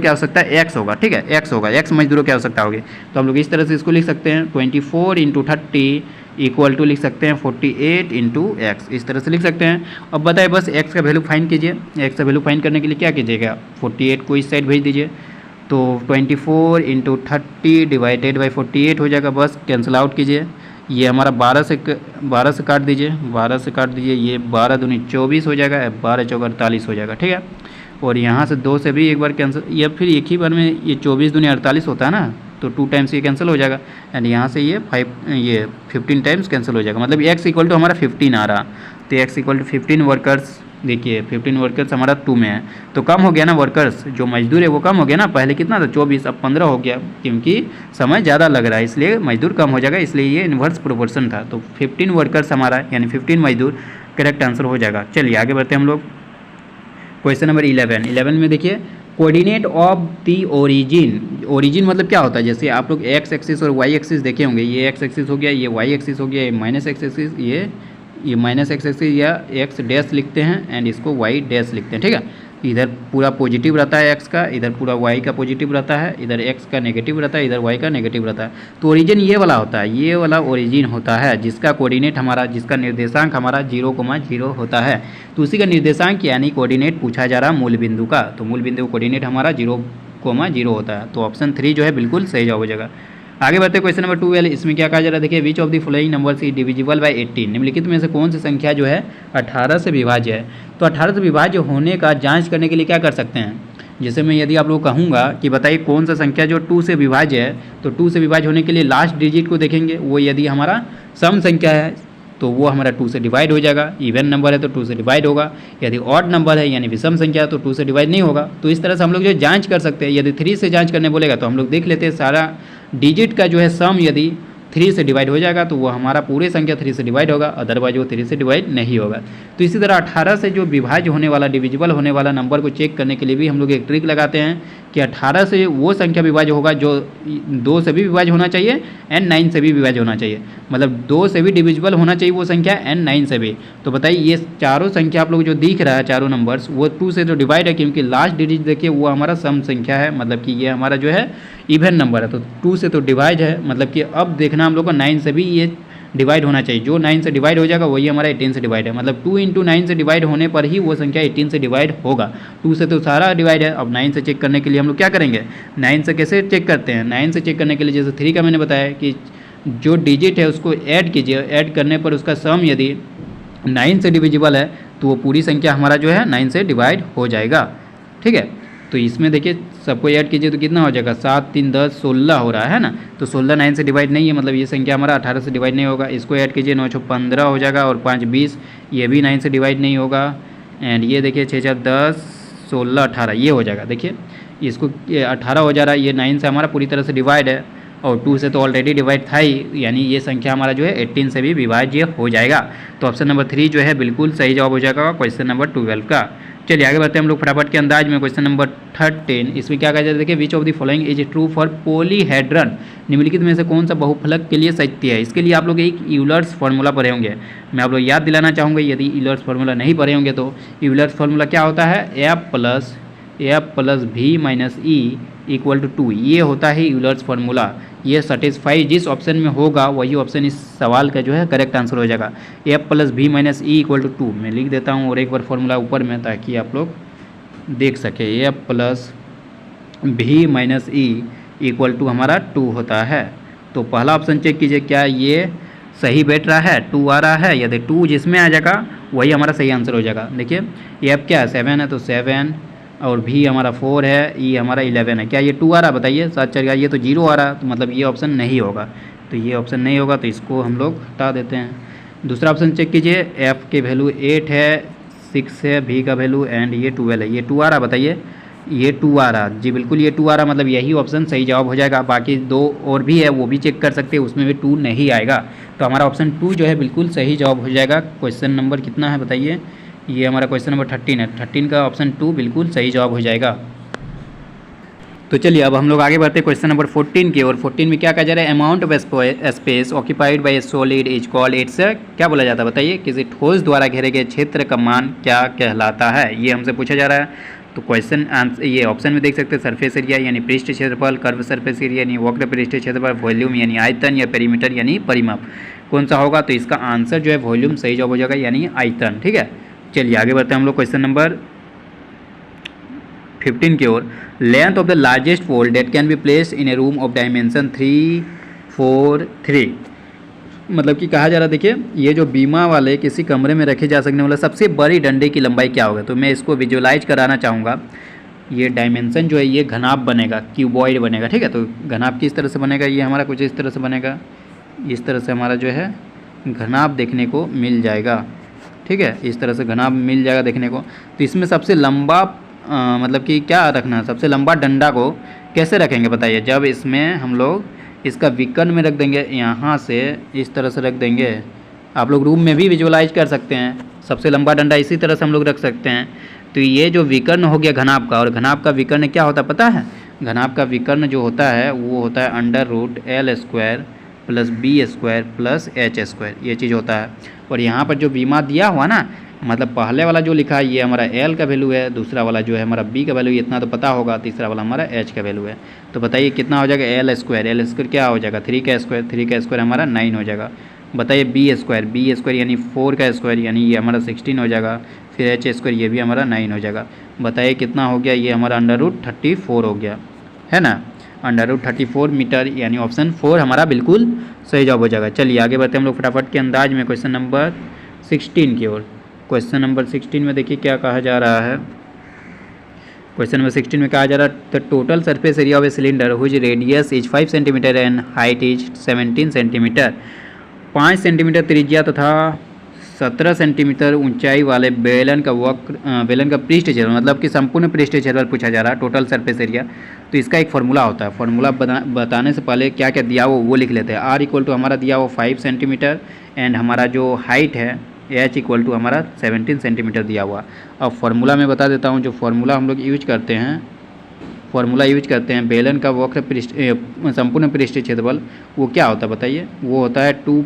आवश्यकता x होगा, ठीक है, x होगा, x मजदूरों की आवश्यकता होगी। तो हम लोग इस तरह से इसको लिख सकते हैं 24 × 30 इक्वल टू लिख सकते हैं 48 × x, इस तरह से लिख सकते हैं। अब बताए बस x का वैल्यू फाइंड कीजिए। x का वैल्यू फाइंड करने के लिए क्या कीजिएगा, 48 को इस साइड भेज दीजिए, तो 24 × 30 डिवाइडेड बाई 48 हो जाएगा, बस कैंसिल आउट कीजिए। ये हमारा 12 से काट दीजिए, 12 से काट दीजिए, ये 12 दूनी 24 हो जाएगा, 12 चौक 48 हो जाएगा, ठीक है। और यहाँ से 2 से भी एक बार कैंसिल, या फिर एक ही बार में ये 24 दूनी 48 होता है ना, तो 2 टाइम्स ये कैंसिल हो जाएगा, एंड यहाँ से ये 15 टाइम्स कैंसिल हो जाएगा, मतलब x इक्वल टू हमारा 15 आ रहा। तो x इक्वल टू 15 वर्कर्स, देखिए 15 वर्कर्स हमारा 2 में है, तो कम हो गया ना वर्कर्स, जो मजदूर है वो कम हो गया ना, पहले कितना था 24, अब 15 हो गया, क्योंकि समय ज़्यादा लग रहा है इसलिए मजदूर कम हो जाएगा, इसलिए ये इन्वर्स प्रोपोर्शन था। तो 15 वर्कर्स हमारा यानी 15 मजदूर करेक्ट आंसर हो जाएगा। चलिए आगे बढ़ते हैं हम लोग क्वेश्चन नंबर 11 में देखिए कोऑर्डिनेट ऑफ दी ओरिजिन मतलब क्या होता है, जैसे आप लोग x एक्सिस और y एक्सिस देखे होंगे, ये x एक्सिस हो गया, ये y एक्सिस हो गया, ये माइनस x एक्सिस, ये माइनस x एक्सिस या x डैश लिखते हैं एंड इसको y डैश लिखते हैं, ठीक है। इधर पूरा पॉजिटिव रहता है एक्स का, इधर पूरा वाई का पॉजिटिव रहता है, इधर एक्स का नेगेटिव रहता है, इधर वाई का नेगेटिव रहता है। तो ओरिजिन ये वाला होता है, ये वाला ओरिजिन होता है जिसका कोऑर्डिनेट हमारा, जिसका निर्देशांक हमारा 0,0 होता है। तो उसी का निर्देशांक यानी कोऑर्डिनेट पूछा जा रहा मूल बिंदु का, तो मूल बिंदु कोऑर्डिनेट हमारा 0,0 होता है। तो ऑप्शन 3 जो है बिल्कुल सही जवाब हो जाएगा। आगे बढ़ते क्वेश्चन नंबर 12। इसमें क्या कहा जा रहा है, देखिए which of the following numbers is divisible by 18। निम्नलिखित में से कौन सी संख्या जो है 18 से विभाज्य है। तो 18 से विभाज्य होने का जांच करने के लिए क्या कर सकते हैं, जैसे मैं यदि आप लोग कहूँगा कि बताइए कौन सा संख्या जो 2 से विभाज्य है, तो 2 से विभाज्य होने के लिए लास्ट डिजिट को देखेंगे, वो यदि हमारा सम संख्या है तो वो हमारा 2 से डिवाइड हो जाएगा। इवन नंबर है तो 2 से डिवाइड होगा। यदि ऑड नंबर है यानी विषम संख्या है तो 2 से डिवाइड नहीं होगा। तो इस तरह से हम लोग जो जांच कर सकते हैं। यदि 3 से जांच करने बोलेगा तो हम लोग देख लेते हैं सारा डिजिट का जो है सम यदि 3 से डिवाइड हो जाएगा तो वो हमारा पूरी संख्या 3 से डिवाइड होगा, अदरवाइज वो 3 से डिवाइड नहीं होगा। तो इसी तरह 18 से जो विभाज्य होने वाला, डिविजिबल होने वाला नंबर को चेक करने के लिए भी हम लोग एक ट्रिक लगाते हैं कि 18 से वो संख्या विभाज्य होगा जो 2 से भी विभाज्य होना चाहिए एंड 9 से भी विभाज्य होना चाहिए, मतलब 2 से भी डिविजिबल होना चाहिए वो संख्या एंड 9 से भी। तो बताइए ये चारों संख्या आप लोग जो दिख रहा है, चारों नंबर्स, वो 2 से तो डिवाइड है क्योंकि लास्ट डिजिट देखिए वो हमारा सम संख्या है, मतलब कि ये हमारा जो है इवन नंबर है। तो 2 से तो डिवाइड है, मतलब कि अब देखना हम लोग को 9 से भी ये डिवाइड होना चाहिए। जो 9 से डिवाइड हो जाएगा वही हमारा 18 से डिवाइड है, मतलब 2 × 9 से डिवाइड होने पर ही वो संख्या 18 से डिवाइड होगा। 2 से तो सारा डिवाइड है। अब 9 से चेक करने के लिए हम लोग क्या करेंगे, 9 से कैसे चेक करते हैं, 9 से चेक करने के लिए जैसे 3 का मैंने बताया कि जो डिजिट है उसको ऐड कीजिए, ऐड करने पर उसका सम यदि 9 से डिविजिबल है तो वो पूरी संख्या हमारा जो है 9 से डिवाइड हो जाएगा। ठीक है, तो इसमें देखिए सबको ऐड कीजिए तो कितना हो जाएगा, 7 3 10 16 हो रहा है ना। तो 16 9 से डिवाइड नहीं है, मतलब ये संख्या हमारा 18 से डिवाइड नहीं होगा। इसको ऐड कीजिए 9 6 15 हो जाएगा और 5 20, ये भी 9 से डिवाइड नहीं होगा। एंड ये देखिए 6 4 10 16 18 ये हो जाएगा। देखिए इसको 18 हो जा रहा है, ये 9 से हमारा पूरी तरह से डिवाइड है और 2 से तो ऑलरेडी डिवाइड था ही, यानी ये संख्या हमारा जो है 18 से भी विभाज्य हो जाएगा। तो ऑप्शन नंबर 3 जो है बिल्कुल सही जवाब हो जाएगा क्वेश्चन नंबर 12 का। चलिए आगे बढ़ते हैं हम लोग फटाफट के अंदाज में। क्वेश्चन नंबर 13, इसमें क्या कहा जाता है, देखिए which of the following is true for polyhedron. निम्नलिखित में से कौन सा बहुफलक के लिए सत्य है। इसके लिए आप लोग एक यूलर्स फार्मूला पढ़े होंगे, मैं आप लोग याद दिलाना चाहूँगा यदि यूलर्स फार्मूला नहीं पढ़े होंगे तो। यूलर्स फार्मूला क्या होता है, f plus v minus E equal to 2, ये होता है यूलर्स फार्मूला। ये सेटिस्फाई जिस ऑप्शन में होगा वही ऑप्शन इस सवाल का जो है करेक्ट आंसर हो जाएगा। f plus v minus E equal to 2 मैं लिख देता हूँ और एक बार फार्मूला ऊपर में ताकि आप लोग देख सके। f plus v minus E equal to हमारा 2 होता है। तो पहला ऑप्शन चेक कीजिए क्या ये सही बैठ रहा है, 2 आ रहा है। यदि 2 जिसमें आ जाएगा वही हमारा सही आंसर हो जाएगा। देखिए f क्या है 7 है तो 7 और v हमारा 4 है, e हमारा 11 है। क्या ये 2 आ रहा है बताइए, साथ चल गया। ये तो 0 आ रहा है तो मतलब ये ऑप्शन नहीं होगा, तो ये ऑप्शन नहीं होगा तो इसको हम लोग हटा देते हैं। दूसरा ऑप्शन चेक कीजिए, f के वैल्यू 8 है, 6 है, v का वैल्यू एंड ये 12 है। ये 2 आ रहा बताइए, ये 2 आ रहा जी, बिल्कुल ये 2 आ रहा, मतलब यही ऑप्शन सही जवाब हो जाएगा। बाकी 2 और भी है वो भी चेक कर सकते हैं, उसमें भी 2 नहीं आएगा। तो हमारा ऑप्शन 2 जो है बिल्कुल सही जवाब हो जाएगा। क्वेश्चन नंबर कितना है बताइए, ये हमारा क्वेश्चन नंबर 13 है। 13 का ऑप्शन 2 बिल्कुल सही जवाब हो जाएगा। तो चलिए अब हम लोग आगे बढ़ते हैं क्वेश्चन नंबर 14 की ओर। 14 में क्या कहा जा रहा है, amount of space occupied by A solid is called, it's क्या बोला जाता है बताइए, किसी ठोस द्वारा घेरे गए क्षेत्र का मान क्या कहलाता है, ये हमसे पूछा जा रहा है। तो क्वेश्चन आंसर ये ऑप्शन में देख सकते हैं, सरफेस एरिया यानी पृष्ठ क्षेत्रफल, कर्व सरफेस एरिया यानी वक्र पृष्ठ क्षेत्रफल, वॉल्यूम यानी आयतन, या पेरीमीटर यानी परिमाप, कौन सा होगा। तो इसका आंसर जो है वॉल्यूम सही जवाब हो जाएगा यानी आयतन। ठीक है, चलिए आगे बढ़ते हैं हम लोग क्वेश्चन नंबर 15 की ओर। Length of the largest pole that can be placed in a room of dimension 3 4 3, मतलब कि कहा जा रहा है देखिए ये जो बीमा वाले किसी कमरे में रखे जा सकने वाला सबसे बड़ी डंडे की लंबाई क्या होगा। तो मैं इसको विजुअलाइज कराना चाहूँगा। ये डायमेंशन जो है ये घनाभ बनेगा, क्यूबॉइड बनेगा। ठीक है, तो घनाभ किस तरह से बनेगा, ये हमारा कुछ इस तरह से बनेगा, इस तरह से हमारा जो है घनाभ देखने को मिल जाएगा। ठीक है, इस तरह से घनाभ मिल जाएगा देखने को। तो इसमें सबसे लंबा मतलब कि क्या रखना है, सबसे लंबा डंडा को कैसे रखेंगे बताइए। जब इसमें हम लोग इसका विकर्ण में रख देंगे, यहाँ से इस तरह से रख देंगे, आप लोग रूम में भी विजुअलाइज कर सकते हैं। सबसे लंबा डंडा इसी तरह से हम लोग रख सकते हैं। तो ये जो विकर्ण हो गया घनाभ का, और घनाभ का विकर्ण क्या होता है पता है, घनाभ का विकर्ण जो होता है वो होता है √L² + B² + H², ये चीज़ होता है। और यहाँ पर जो बीमा दिया हुआ ना, मतलब पहले वाला जो लिखा है ये हमारा एल का वैल्यू है, दूसरा वाला जो है हमारा बी का वैल्यू, इतना तो पता होगा, तीसरा वाला हमारा एच का वैल्यू है। तो बताइए कितना हो जाएगा एल स्क्वायर क्या हो जाएगा 3 का स्क्वायर हमारा 9 हो जाएगा। बताइए बी स्क्वायर यानी 4 का स्क्वायर यानी ये हमारा 16 हो जाएगा। फिर एच स्क्वायर ये भी हमारा 9 हो जाएगा। बताइए कितना हो गया, ये हमारा √34 हो गया, है ना, √34 मीटर, यानी ऑप्शन 4 हमारा बिल्कुल सही जवाब हो जाएगा। चलिए आगे बढ़ते हैं हम लोग फटाफट के अंदाज में क्वेश्चन नंबर 16 की ओर। क्वेश्चन नंबर 16 में देखिए क्या कहा जा रहा है। क्वेश्चन नंबर 16 में कहा जा रहा है the total surface area of a cylinder whose radius is 5 centimetre and height is 17 centimetre. 5 centimetre त्रिज्या तथा 17 सेंटीमीटर ऊंचाई वाले बेलन का पृष्ठ क्षेत्रफल, मतलब कि संपूर्ण पृष्ठ क्षेत्रफल पूछा जा रहा है, टोटल सरफेस एरिया। तो इसका एक फार्मूला होता है, फार्मूला बताने से पहले क्या क्या दिया वो लिख लेते हैं। आर इक्वल टू हमारा दिया वो 5 सेंटीमीटर एंड हमारा जो हाइट है एच इक्वल टू हमारा 17 सेंटीमीटर दिया हुआ। अब फार्मूला में बता देता हूँ, जो फार्मूला हम लोग यूज करते हैं बेलन का वक्र पृष्ठ संपूर्ण पृष्ठ क्षेत्रफल, वो क्या होता है बताइए, वो होता है 2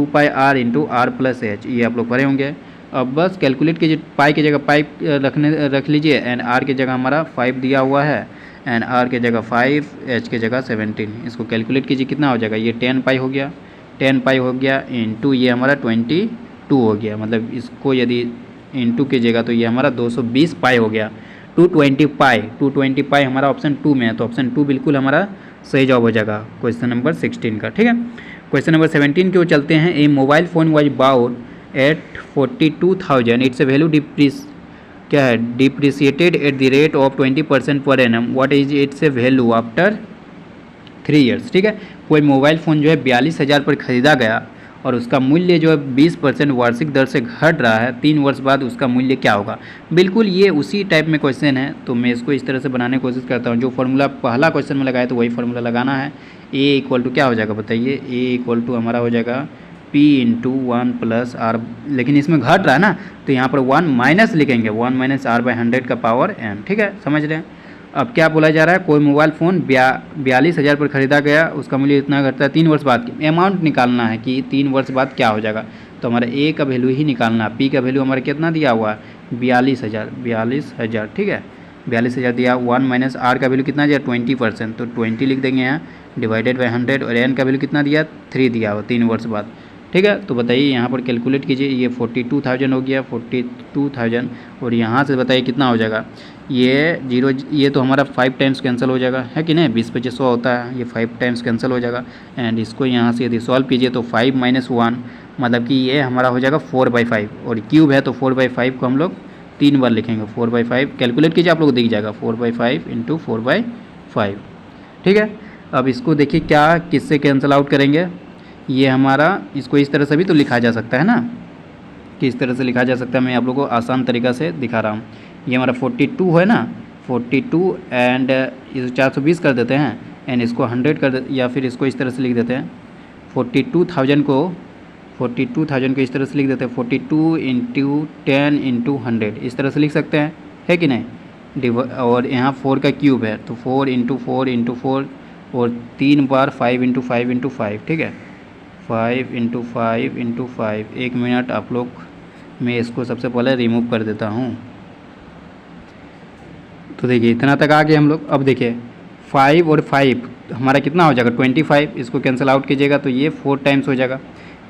pi r into r plus h, ये आप लोग पढ़े होंगे। अब बस कैलकुलेट कीजिए, पाई की जगह पाई रख लीजिए एंड आर की जगह हमारा 5 दिया हुआ है एंड आर की जगह 5, एच की जगह 17। इसको कैलकुलेट कीजिए कितना हो जाएगा, ये 10 पाई हो गया इंटू ये हमारा 22 हो गया। मतलब इसको यदि इंटू कीजिएगा तो ये हमारा 220 पाई हो गया। 220 पाई हमारा ऑप्शन 2 में है, तो ऑप्शन 2 बिल्कुल हमारा सही जवाब हो जाएगा क्वेश्चन नंबर 16 का। ठीक है, क्वेश्चन नंबर 17 की ओर चलते हैं। A mobile phone was bought at 42,000, its value depreciated at the rate of 20% per annum, what is its value after 3 years. ठीक है, कोई मोबाइल फ़ोन जो है 42,000 पर ख़रीदा गया और उसका मूल्य जो है 20% वार्षिक दर से घट रहा है, 3 वर्ष बाद उसका मूल्य क्या होगा। बिल्कुल ये उसी टाइप में क्वेश्चन है, तो मैं इसको इस तरह से बनाने की कोशिश करता हूँ। जो फार्मूला पहला क्वेश्चन में लगाया तो वही फार्मूला लगाना है। ए इक्वल टू क्या हो जाएगा बताइए, ए इक्वल टू हमारा हो जाएगा P इंटू 1 प्लस आर, लेकिन इसमें घट रहा है ना, तो यहाँ पर 1 माइनस लिखेंगे, 1 माइनस आर बाई 100 का पावर n। ठीक है, समझ रहे हैं। अब क्या बोला जा रहा है, कोई मोबाइल फ़ोन 42,000 पर ख़रीदा गया, उसका मूल्य इतना घटता है 3 वर्ष बाद। अमाउंट निकालना है कि 3 वर्ष बाद क्या हो जाएगा, तो हमारा ए का वैल्यू ही निकालना है। पी का वैल्यू हमारा कितना दिया हुआ है 42,000। ठीक है, 42,000 दिया, 1 माइनस आर का वैल्यू कितना दिया 20%, तो 20 लिख देंगे यहाँ डिवाइडेड बाई 100, और एन का वैल्यू कितना दिया 3 दिया हुआ 3 वर्ष बाद। ठीक है, तो बताइए यहाँ पर कैलकुलेट कीजिए, ये 42,000 हो गया 42,000, और यहाँ से बताइए कितना हो जाएगा, ये तो हमारा 5 टाइम्स कैंसिल हो जाएगा, है कि नहीं, 20-25 100 होता है, ये 5 टाइम्स कैंसिल हो जाएगा। एंड इसको यहाँ से यदि सॉल्व कीजिए तो 5 माइनस 1 मतलब कि ये हमारा हो जाएगा 4/5, और क्यूब है तो 4/5 को हम लोग 3 बार लिखेंगे। 4/5 कैलकुलेट कीजिए, आप लोग दिख जाएगा 4/5 इंटू 4/5। ठीक है, अब इसको देखिए क्या किससे कैंसिल आउट करेंगे, ये हमारा इसको इस तरह से भी तो लिखा जा सकता है ना, कि इस तरह से लिखा जा सकता है। मैं आप लोगों को आसान तरीक़ा से दिखा रहा हूँ। ये हमारा 42 है ना, 42 एंड इस 420 कर देते हैं एंड इसको 100 कर देते, या फिर इसको इस तरह से लिख देते हैं 42,000 को इस तरह से लिख देते हैं 42 इंटू 10 इंटू 100, इस तरह से लिख सकते हैं, है कि नहीं। और यहाँ 4 का क्यूब है तो 4 इंटू 4 इंटू 4 और 3 बार 5 इंटू 5 इंटू 5। ठीक है, 5 इंटू 5 इंटू 5। 1 मिनट आप लोग, मैं इसको सबसे पहले रिमूव कर देता हूँ। तो देखिए इतना तक आ गए हम लोग। अब देखिए 5 और 5 हमारा कितना हो जाएगा 25, इसको कैंसिल आउट कीजिएगा तो ये 4 टाइम्स हो जाएगा,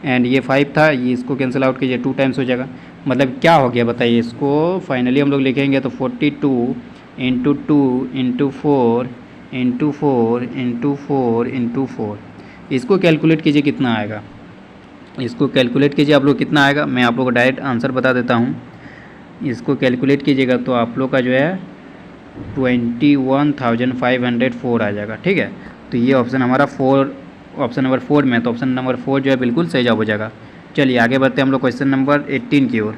एंड ये 5 था, ये इसको कैंसिल आउट कीजिए 2 टाइम्स हो जाएगा। मतलब क्या हो गया बताइए, इसको फाइनली हम लोग लिखेंगे तो 42 into 2 into 4 into 4 into 4 into 4। इसको कैलकुलेट कीजिए कितना आएगा, इसको कैलकुलेट कीजिए आप लोग कितना आएगा। मैं आप लोग को डायरेक्ट आंसर बता देता हूँ। इसको कैलकुलेट कीजिएगा तो आप लोग का जो है 21,504 आ जाएगा। ठीक है, तो ये ऑप्शन हमारा ऑप्शन नंबर 4 में, तो ऑप्शन नंबर 4 जो है बिल्कुल सही जवाब हो जाएगा। चलिए आगे बढ़ते हैं हम लोग क्वेश्चन नंबर 18 की ओर।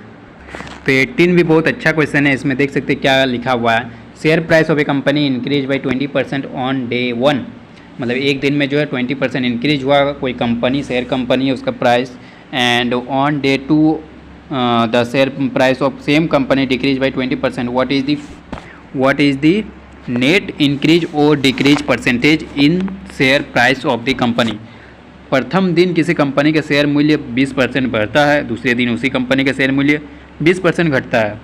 तो 18 भी बहुत अच्छा क्वेश्चन है। इसमें देख सकते हैं क्या लिखा हुआ है, share price of A company increase by 20% on day 1। मतलब एक दिन में जो है 20% इंक्रीज हुआ कोई कंपनी, शेयर कंपनी है उसका price, and on day 2 the share price of same company decrease by 20%। What is the net increase or decrease percentage in share price of the company. प्रथम दिन किसी कंपनी का share मूल्य 20% बढ़ता है, दूसरे दिन उसी कंपनी का शेयर मूल्य 20% घटता है,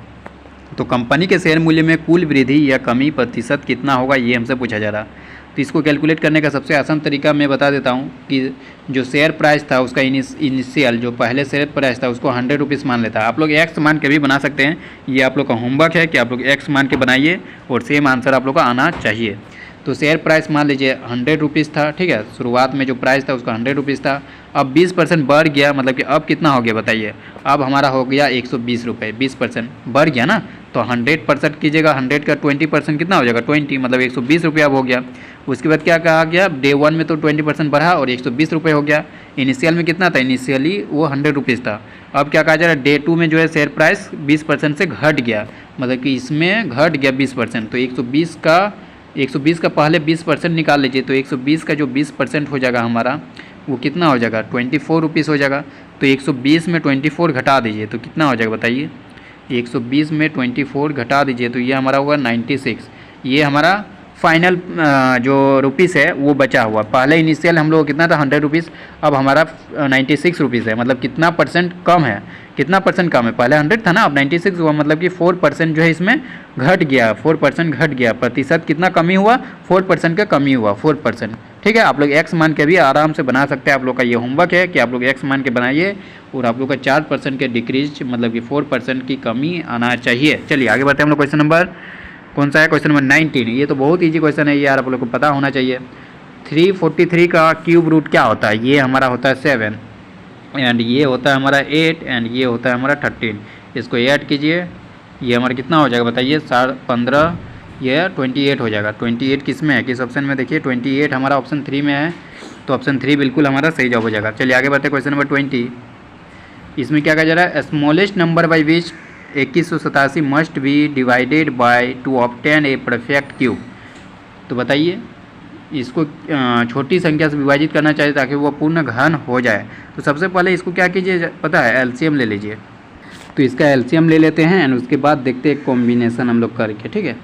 तो कंपनी के शेयर मूल्य में कुल वृद्धि या कमी प्रतिशत कितना होगा, ये हमसे पूछा जा रहा। तो इसको कैलकुलेट करने का सबसे आसान तरीका मैं बता देता हूँ कि जो शेयर प्राइस था उसका इनिशियल जो पहले शेयर प्राइस था उसको 100 रुपीज़ मान लेता है। आप लोग एक्स मान के भी बना सकते हैं, ये आप लोग का होमवर्क है कि आप लोग एक्स मान के बनाइए और सेम आंसर आप लोग का आना चाहिए। तो शेयर प्राइस मान लीजिए 100 रुपीज़ था, ठीक है, शुरुआत में जो प्राइस था उसका 100 रुपीज़ था। अब 20% बढ़ गया, मतलब कि अब कितना हो गया बताइए, अब हमारा हो गया 120 रुपये, 20% बढ़ गया ना। तो 100% कीजिएगा, 100 का 20% कितना हो जाएगा 20, मतलब 120 रुपये अब हो गया। उसके बाद क्या कहा गया, डे 1 में तो 20% बढ़ा और 120 रुपये हो गया। इनिशियल में कितना था, इनिशियली वो 100 रुपीज़ था। अब क्या कहा जा रहा है, डे 2 में जो है शेयर प्राइस 20% से घट गया, मतलब कि इसमें घट गया 20%। तो 120 का पहले 20% निकाल लीजिए, तो 120 का जो 20% हो जाएगा हमारा वो कितना हो जाएगा 24 रुपीज़ हो जाएगा। तो 120 में 24 घटा दीजिए तो कितना हो जाएगा बताइए, 120 में 24 घटा दीजिए तो ये हमारा होगा 96। ये हमारा फाइनल जो रुपीस है वो बचा हुआ। पहले इनिशियल हम लोग कितना था 100 रुपीज़, अब हमारा 96 रुपीज़ है। मतलब कितना परसेंट कम है, कितना परसेंट कम है, पहले 100 था ना, अब 96 हुआ, मतलब कि 4% जो है इसमें घट गया, 4% घट गया। प्रतिशत कितना कमी हुआ, 4% का कमी हुआ, 4%। ठीक है, आप लोग एक्स मान के भी आराम से बना सकते हैं। आप लोग का ये होमवर्क है कि आप लोग एक्स मान के बनाइए और आप लोग का 4% के डिक्रीज, मतलब कि 4% की कमी आना चाहिए। चलिए आगे बढ़ते हैं। हम लोग क्वेश्चन नंबर कौन सा है, क्वेश्चन नंबर 19। ये तो बहुत ईजी क्वेश्चन है यार, आप लोग को पता होना चाहिए। 343 का क्यूब रूट क्या होता है, ये हमारा होता है 7 एंड ये होता है हमारा 8 एंड ये होता है हमारा 13। इसको ऐड कीजिए, ये हमारा कितना हो जाएगा बताइए, 15, ये 28 हो जाएगा। 28 किस में है, किस ऑप्शन में, देखिए 28 हमारा ऑप्शन 3 में है, तो ऑप्शन 3 बिल्कुल हमारा सही जवाब हो जाएगा। चलिए आगे बढ़ते हैं। क्वेश्चन नंबर 20, इसमें क्या कहा जा रहा है, smallest number by which 2187 must be divided by two obtain a perfect cube. तो बताइए इसको छोटी संख्या से विभाजित करना चाहिए ताकि वो पूर्ण घन हो जाए। तो सबसे पहले इसको क्या कीजिए पता है, एलसीएम ले लीजिए। तो इसका एलसीएम ले लेते हैं एंड उसके बाद देखते हैं कॉम्बिनेशन हम लोग करके, ठीक है।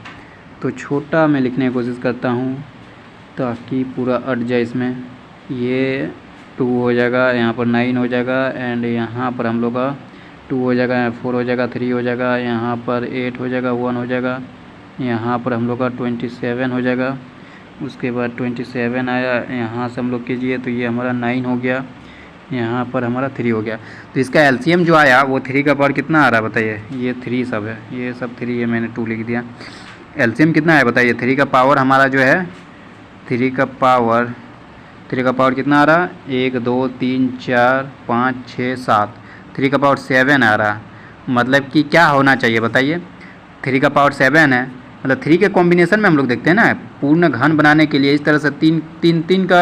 तो छोटा मैं लिखने की कोशिश करता हूँ ताकि पूरा अट जाए इसमें। ये 2 हो जाएगा, यहाँ पर 9 हो जाएगा एंड यहाँ पर हम लोग का 2 हो जाएगा, 4 हो जाएगा, 3 हो जाएगा, यहाँ पर 8 हो जाएगा, 1 हो जाएगा, यहाँ पर हम लोग का 27 हो जाएगा। उसके बाद 27 आया, यहाँ से हम लोग कीजिए तो ये हमारा 9 हो गया, यहाँ पर हमारा 3 हो गया। तो इसका एलसीएम जो आया वो 3 का पावर कितना आ रहा है बताइए, ये 3 सब है, ये सब 3 है, मैंने 2 लिख दिया। एलसीएम कितना है बताइए, 3 का पावर हमारा जो है 3 का पावर कितना आ रहा, 1 2 3 4 5 6 7, 3 का पावर 7 आ रहा। मतलब कि क्या होना चाहिए बताइए, 3 का पावर 7 है, मतलब 3 के कॉम्बिनेशन में हम लोग देखते हैं ना, पूर्ण घन बनाने के लिए इस तरह से 3 का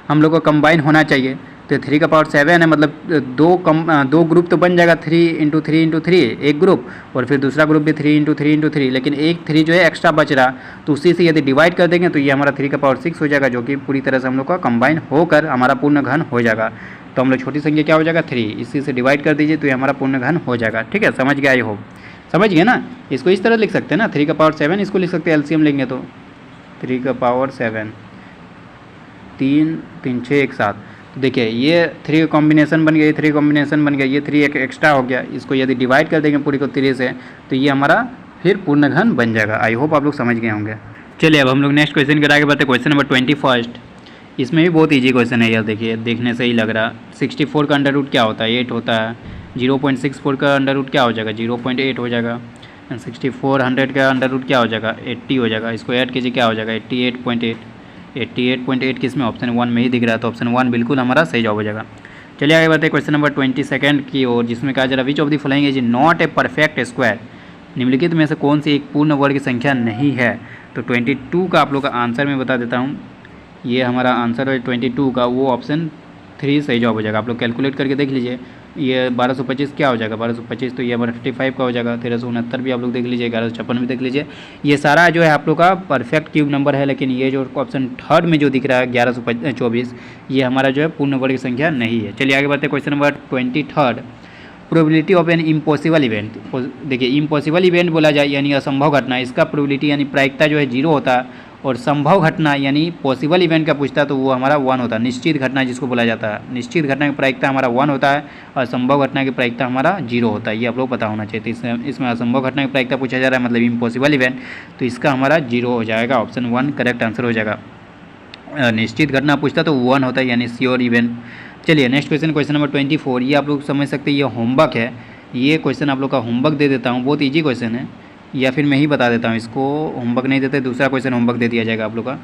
हम लोग को कंबाइन होना चाहिए। तो 3 का पावर 7 है, मतलब दो ग्रुप तो बन जाएगा, 3 × 3 × 3 एक ग्रुप, और फिर दूसरा ग्रुप भी 3 × 3 × 3, लेकिन एक 3 जो है एक्स्ट्रा बच रहा, तो उसी से यदि डिवाइड कर देंगे तो ये हमारा 3 का पावर 6 हो जाएगा, जो कि पूरी तरह से हम लोग का कंबाइन होकर हमारा पूर्ण घन हो जाएगा। तो हम लोग छोटी संख्या क्या हो जाएगा 3, इसी से डिवाइड कर दीजिए तो ये हमारा पूर्ण घन हो जाएगा। ठीक है, समझ गया, आई होप समझ गए ना। इसको इस तरह लिख सकते हैं ना, 3 का पावर 7 इसको लिख सकते हैं, एलसीएम लेंगे तो 3 का पावर 7, 3 3 6 1 7। तो देखिए ये 3 कॉम्बिनेशन बन गया, ये 3 कॉम्बिनेशन बन गया, ये 3 एक एक्स्ट्रा हो गया, इसको यदि डिवाइड कर देंगे पूरी को 3 से तो ये हमारा फिर पूर्ण घन बन जाएगा। आई होप आप लोग समझ गए होंगे। चलिए अब हम लोग नेक्स्ट क्वेश्चन के आगे बढ़ते हैं। क्वेश्चन नंबर 21, इसमें भी बहुत ईजी क्वेश्चन है यार, देखिए देखने से ही लग रहा। 64 का अंडर रूट क्या होता है, 8 होता है। 0.64 का अंडर रूट क्या हो जाएगा, 0.8 हो जाएगा। 6400 का अंडर रूट क्या हो जाएगा, 80 हो जाएगा। इसको ऐड कीजिए क्या हो जाएगा, 88.8। 88.8 किस में, ऑप्शन 1 में ही दिख रहा है, तो ऑप्शन 1 बिल्कुल हमारा सही जवाब हो जाएगा। चलिए आगे बढ़ते हैं क्वेश्चन नंबर 22 की ओर, जिसमें कहा जा रहा है which of the following is not a perfect square. निम्नलिखित में से कौन सी एक पूर्ण वर्ग संख्या नहीं है। तो 22 का आप लोग का आंसर मैं बता देता हूँ, ये हमारा आंसर है 22 का, वो ऑप्शन 3 सही जवाब हो जाएगा। आप लोग कैलकुलेट करके देख लीजिए, ये 1225 क्या हो जाएगा, 1225 तो ये हमारा 55 का हो जाएगा। 1369 भी आप लोग देख लीजिए, 1156 भी देख लीजिए। ये सारा जो है आप लोग का परफेक्ट क्यूब नंबर है, लेकिन ये जो ऑप्शन 3 में जो दिख रहा है 1124, ये हमारा जो है पूर्ण वर्ग संख्या नहीं है। चलिए आगे बढ़ते हैं। Question number 23, probability of an impossible event. देखिए इम्पॉसिबल इवेंट बोला जाए यानी असंभव घटना, इसका प्रोबेबिलिटी यानी प्रायिकता जो है 0 होता है, और संभव घटना यानी पॉसिबल इवेंट का पूछता तो वो हमारा 1 होता है। निश्चित घटना जिसको बोला जाता है, निश्चित घटना की प्रायिकता हमारा 1 होता है और संभव घटना की प्रायिकता हमारा 0 होता है। ये आप लोग पता होना चाहिए। तो इसमें असंभव घटना की प्रायिकता पूछा जा रहा है, मतलब इम्पॉसिबल इवेंट, तो इसका हमारा 0 हो जाएगा। ऑप्शन 1 करेक्ट आंसर हो जाएगा। निश्चित घटना पूछता तो 1 होता है यानी श्योर इवेंट। चलिए नेक्स्ट क्वेश्चन, क्वेश्चन नंबर 24। ये आप लोग समझ सकते हैं, ये होमवर्क है। ये क्वेश्चन आप लोग का होमवर्क दे देता हूँ, बहुत ईजी क्वेश्चन है, या फिर मैं ही बता देता हूँ इसको। होमवर्क नहीं देते, दूसरा क्वेश्चन होमवर्क दे दिया जाएगा आप लोग का।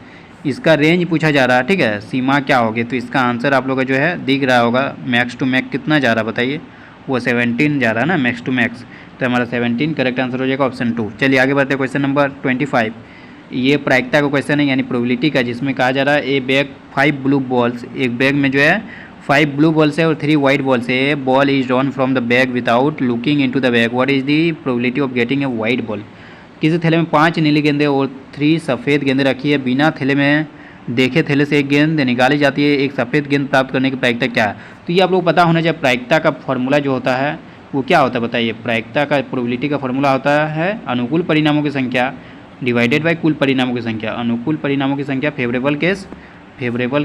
इसका रेंज पूछा जा रहा है, ठीक है, सीमा क्या होगी। तो इसका आंसर आप लोग का जो है दिख रहा होगा, मैक्स टू मैक्स कितना जा रहा है बताइए, वो 17 जा रहा है ना, मैक्स टू मैक्स। तो हमारा 17 करेक्ट आंसर हो जाएगा, ऑप्शन 2। चलिए आगे बढ़ते हैं, क्वेश्चन नंबर 25। ये प्रायिकता का क्वेश्चन है यानी प्रोबेबिलिटी का, जिसमें कहा जा रहा है ए बैग 5 ब्लू बॉल्स, एक बैग में जो है 5 ब्लू बॉल्स है और 3 वाइट बॉल्स है। A ball is drawn from the bag without looking into the bag, what is the probability of getting a white ball. किसी थैले में 5 नीली गेंदें और 3 सफ़ेद गेंदें रखी है, बिना थैले में देखे थैले से एक गेंद निकाली जाती है, एक सफ़ेद गेंद प्राप्त करने की प्रायिकता क्या है। तो ये आप लोग पता होना चाहिए, प्रायिकता का फॉर्मूला जो होता है वो क्या होता है बताइए। प्रायिकता का प्रोबेबिलिटी का फॉर्मूला होता है अनुकूल परिणामों की संख्या डिवाइडेड बाय कुल परिणामों की संख्या। अनुकूल परिणामों की संख्या favourable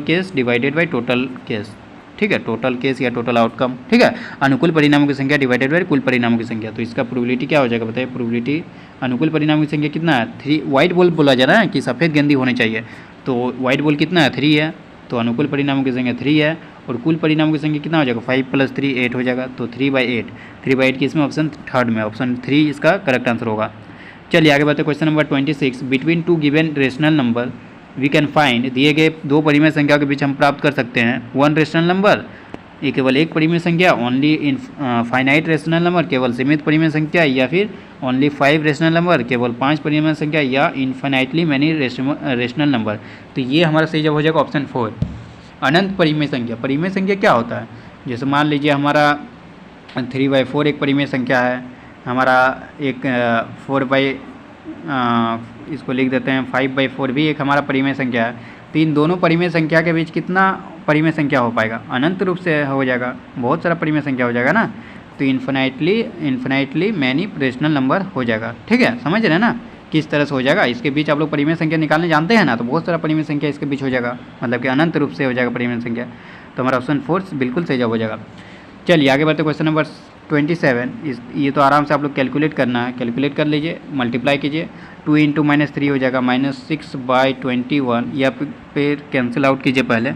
case divided by total case, ठीक है, टोटल केस या टोटल आउटकम, ठीक है। अनुकूल परिणामों की संख्या डिवाइडेड बाय कुल परिणामों की संख्या। तो इसका प्रोबेबिलिटी क्या हो जाएगा बताइए। प्रोबेबिलिटी अनुकूल परिणामों की संख्या कितना है, 3। वाइट बॉल बोला जा रहा है कि सफ़ेद गेंदी होनी चाहिए, तो वाइट बॉल कितना है, 3 है, तो अनुकूल परिणामों की संख्या 3 है। और कुल परिणामों की संख्या कितना हो जाएगा, 5 + 3 8 हो जाएगा, तो 3/8। 3/8 की इसमें ऑप्शन 3 में, ऑप्शन 3 इसका करेक्ट आंसर होगा। चलिए आगे बढ़ते हैं, question number 26। Between 2 given rational number we can find, दिए गए 2 परिमेय संख्या के बीच हम प्राप्त कर सकते हैं 1 रेशनल नंबर, ये केवल एक परिमेय संख्या, only in finite rational number, केवल सीमित परिमेय संख्या, या फिर ओनली 5 रेशनल नंबर, केवल 5 परिमेय संख्या, या इनफाइनाइटली मैनी रेशनल नंबर। तो ये हमारा सही जवाब हो जाएगा ऑप्शन 4 अनंत परिमेय संख्या। परिमेय संख्या क्या होता है, जैसे मान लीजिए हमारा 3/4 एक परिमेय संख्या है, हमारा एक 4 इसको लिख देते हैं 5/4 भी एक हमारा परिमेय संख्या है। तो इन दोनों परिमेय संख्या के बीच कितना परिमेय संख्या हो पाएगा, अनंत रूप से हो जाएगा, बहुत सारा परिमेय संख्या हो जाएगा ना। तो इन्फिनाइटली मैनी रेशनल नंबर हो जाएगा, ठीक है, समझ रहे हैं ना किस तरह से हो जाएगा। इसके बीच आप लोग परिमेय संख्या निकालने जानते हैं ना, तो बहुत सारा परिमेय संख्या इसके बीच हो जाएगा, मतलब कि अनंत रूप से हो जाएगा परिमेय संख्या। तो हमारा ऑप्शन 4 बिल्कुल सही जवाब हो जाएगा। चलिए आगे बढ़ते क्वेश्चन नंबर 27। ये तो आराम से आप लोग कैलकुलेट करना है, कैलकुलेट कर लीजिए, मल्टीप्लाई कीजिए। 2 × -3 हो जाएगा -6/21, या फिर कैंसिल आउट कीजिए। पहले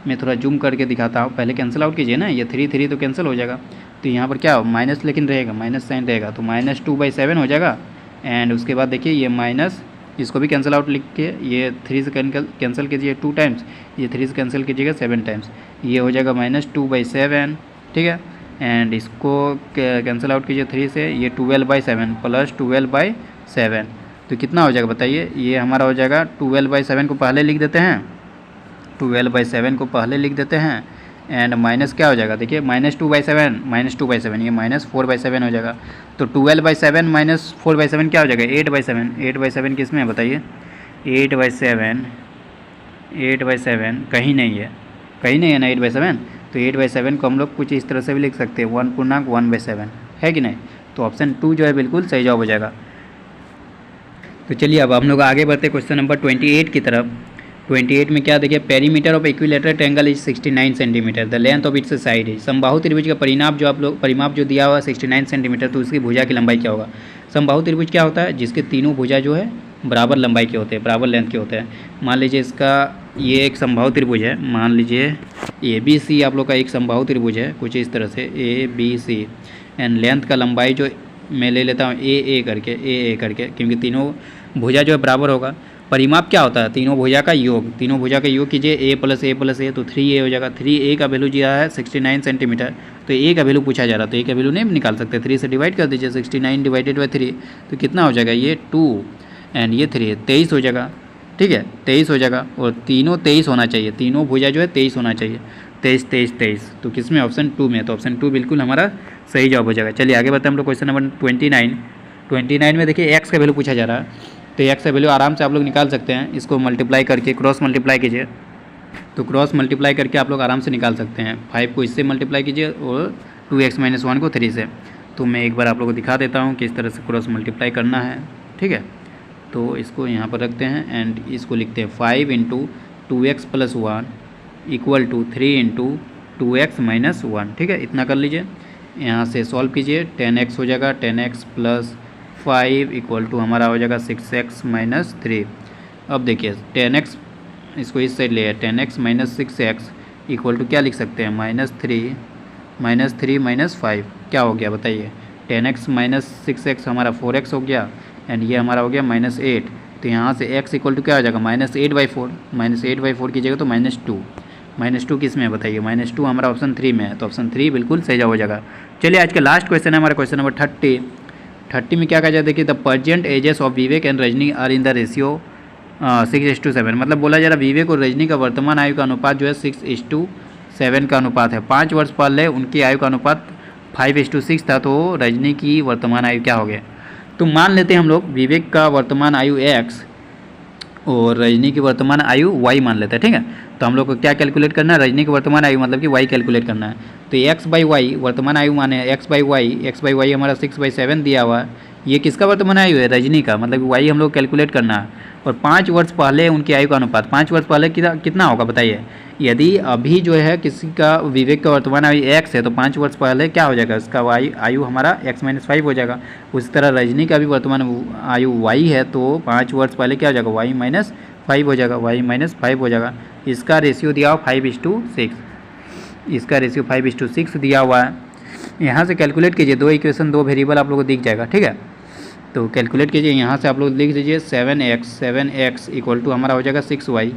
मैं थोड़ा जूम करके दिखाता हूँ, पहले कैंसिल आउट कीजिए ना, ये 3 तो कैंसिल हो जाएगा। तो यहाँ पर क्या हो, माइनस लेकिन रहेगा, माइनस साइन रहेगा, तो -2/7 हो जाएगा। एंड उसके बाद देखिए ये माइनस, इसको भी कैंसिल आउट लिख के ये 3 से कैंसिल कीजिए 2 टाइम्स, ये 3 से कैंसिल कीजिएगा 7 टाइम्स, ये हो जाएगा -2/7, ठीक है। एंड इसको कैंसिल आउट कीजिए 3 से, ये 12/7 + 12/7, तो कितना हो जाएगा बताइए। ये हमारा हो जाएगा 12/7 को पहले लिख देते हैं, 12/7 को पहले लिख देते हैं। एंड माइनस क्या हो जाएगा देखिए, -2/7 ये -4/7 हो जाएगा। तो 12/7 - 4/7 क्या हो जाएगा, 8/7। 8/7 किस में है बताइए, 8/7 कहीं नहीं है, ना 8/7। तो 8/7 को हम लोग कुछ इस तरह से भी लिख सकते हैं, 1/1/7, है कि नहीं। तो ऑप्शन 2 जो है बिल्कुल सही जवाब हो जाएगा। तो चलिए अब हम लोग आगे बढ़ते क्वेश्चन नंबर 28 की तरफ। 28 में क्या देखिए, perimeter of equilateral triangle is 69 centimetre, the length of its side is. समबाहु त्रिभुज का परिमाप जो दिया हुआ है 69 सेंटीमीटर, तो उसकी भुजा की लंबाई क्या होगा। समबाहु त्रिभुज क्या होता है, जिसके तीनों भुजा जो है बराबर लंबाई के होते हैं, बराबर लेंथ के होते हैं। मान लीजिए इसका ये एक समबाहु त्रिभुज है, मान लीजिए ABC आप लोग का एक समबाहु त्रिभुज है, कुछ इस तरह से ABC, एंड लेंथ का लंबाई जो मैं ले लेता हूँ AA करके, क्योंकि तीनों भुजा जो है बराबर होगा। परिमाप क्या होता है, तीनों भुजा का योग, तीनों भुजा का योग कीजिए, A + A, तो 3A हो जाएगा। 3A का वैल्यू दिया है 69 सेंटीमीटर, तो A का वैल्यू पूछा जा रहा है, तो A का वैल्यू नहीं निकाल सकते, 3 से डिवाइड कर दीजिए, 69 / 3, तो कितना हो जाएगा, ये 2 एंड ये 3, 23 हो जाएगा, ठीक है, 23 हो जाएगा। और तीनों 23 होना चाहिए, तीनों भुजा जो है 23 होना चाहिए, 23, तो किस में, ऑप्शन 2 में। तो ऑप्शन 2 बिल्कुल हमारा सही जवाब हो जाएगा। चलिए आगे बढ़ते हैं हम लोग क्वेश्चन नंबर 29 में देखिए एक्स का वैल्यू पूछा जा रहा है, तो एक्स का वैल्यू आराम से आप लोग निकाल सकते हैं, इसको मल्टीप्लाई करके क्रॉस मल्टीप्लाई कीजिए, तो क्रॉस मल्टीप्लाई करके आप लोग आराम से निकाल सकते हैं। 5 को इससे मल्टीप्लाई कीजिए और 2x - 1 को 3 से। तो मैं एक बार आप लोगों को दिखा देता हूँ किस तरह से क्रॉस मल्टीप्लाई करना है, ठीक है। तो इसको यहाँ पर रखते हैं एंड इसको लिखते हैं 5 into 2x plus 1 equal to 3 into 2x minus 1। ठीक है, इतना कर लीजिए। यहाँ से सॉल्व कीजिए, 10x हो जाएगा, 10x प्लस 5 इक्वल टू हमारा हो जाएगा 6x माइनस 3। अब देखिए 10x इसको इस साइड ले है, 10x minus 6x equal to क्या लिख सकते हैं, -3 माइनस 5 क्या हो गया बताइए। 10x माइनस 6x हमारा 4x हो गया एंड ये हमारा हो गया -8। तो यहाँ से x इक्वल टू क्या हो जाएगा, -8/4। -8/4 कीजिएगा तो -2 किस में है बताइए, -2 हमारा ऑप्शन 3 में है। तो ऑप्शन 3 बिल्कुल सही हो जाएगा। चलिए आज का लास्ट क्वेश्चन है हमारा क्वेश्चन नंबर 30 में क्या कहा जाए, देखिए the present ages of Vivek and Rajni are in the ratio 6:7। मतलब बोला जा रहा है विवेक और रजनी का वर्तमान आयु का अनुपात जो है 6:7 का अनुपात है। 5 वर्ष पहले उनकी आयु का अनुपात 5:6 था, तो रजनी की वर्तमान आयु क्या हो गया। तो मान लेते हैं हम लोग विवेक का वर्तमान आयु x और रजनी की वर्तमान आयु y मान लेते हैं। ठीक है, तो हम लोग को क्या कैलकुलेट करना है, रजनी की वर्तमान आयु मतलब कि y कैलकुलेट करना है। तो x/y वर्तमान आयु माने x/y हमारा 6/7 दिया हुआ है। ये किसका वर्तमान आयु है, रजनी का, मतलब y हम लोग कैलकुलेट करना है। और 5 वर्ष पहले उनकी आयु का अनुपात, 5 वर्ष पहले कितना होगा बताइए। यदि अभी जो है किसी का विवेक का वर्तमान आयु x है तो 5 वर्ष पहले क्या हो जाएगा, इसका आयु हमारा x-5 हो जाएगा। उसी तरह रजनी का भी वर्तमान आयु y है तो 5 वर्ष पहले क्या हो जाएगा, y-5 हो जाएगा, y-5 हो जाएगा। इसका रेशियो दिया हुआ 5:6, इसका रेशियो 5:6 दिया हुआ है। यहाँ से कैलकुलेट कीजिए, 2 इक्वेशन 2 वेरिएबल आप लोगों को दिख जाएगा। ठीक है, तो कैलकुलेट कीजिए, यहाँ से आप लोग लिख दीजिए 7x इक्वल टू हमारा हो जाएगा 6y,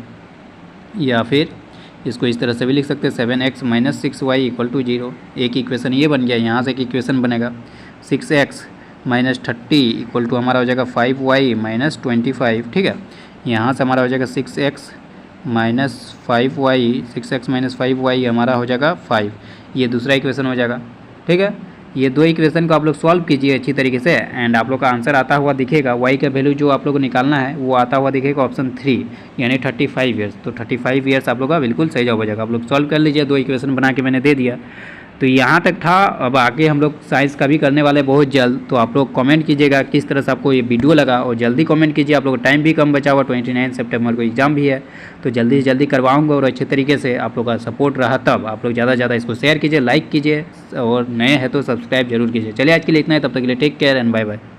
या फिर इसको इस तरह से भी लिख सकते हैं 7x minus 6y equal to 0। एक इक्वेशन ये बन गया, यहाँ से एक इक्वेशन बनेगा 6x माइनस 30 इक्वल टू हमारा हो जाएगा 5y माइनस 25। ठीक है, यहाँ से हमारा हो जाएगा 6x माइनस 5y हमारा हो जाएगा 5। ये दूसरा इक्वेशन हो जाएगा। ठीक है, ये 2 इक्वेशन को आप लोग सॉल्व कीजिए अच्छी तरीके से एंड आप लोग का आंसर आता हुआ दिखेगा। y का वैल्यू जो आप लोग को निकालना है वो आता हुआ दिखेगा ऑप्शन 3 यानी 35 ईयर्स। तो 35 ईयर्स आप लोग का बिल्कुल सही जवाब हो जाएगा। आप लोग सॉल्व कर लीजिए, 2 इक्वेशन बना के मैंने दे दिया। तो यहाँ तक था। अब आगे हम लोग साइंस का भी करने वाले बहुत जल्द। तो आप लोग कमेंट कीजिएगा किस तरह से आपको ये वीडियो लगा और जल्दी कमेंट कीजिए। आप लोग टाइम भी कम बचा हुआ, 29 सितंबर को एग्ज़ाम भी है, तो जल्दी से जल्दी करवाऊंगा और अच्छे तरीके से आप लोग का सपोर्ट रहा तब। आप लोग ज़्यादा से ज़्यादा इसको शेयर कीजिए, लाइक कीजिए और नए हैं तो सब्सक्राइब जरूर कीजिए। चलिए आज के लिए इतना है, तब तक के लिए take care and bye bye.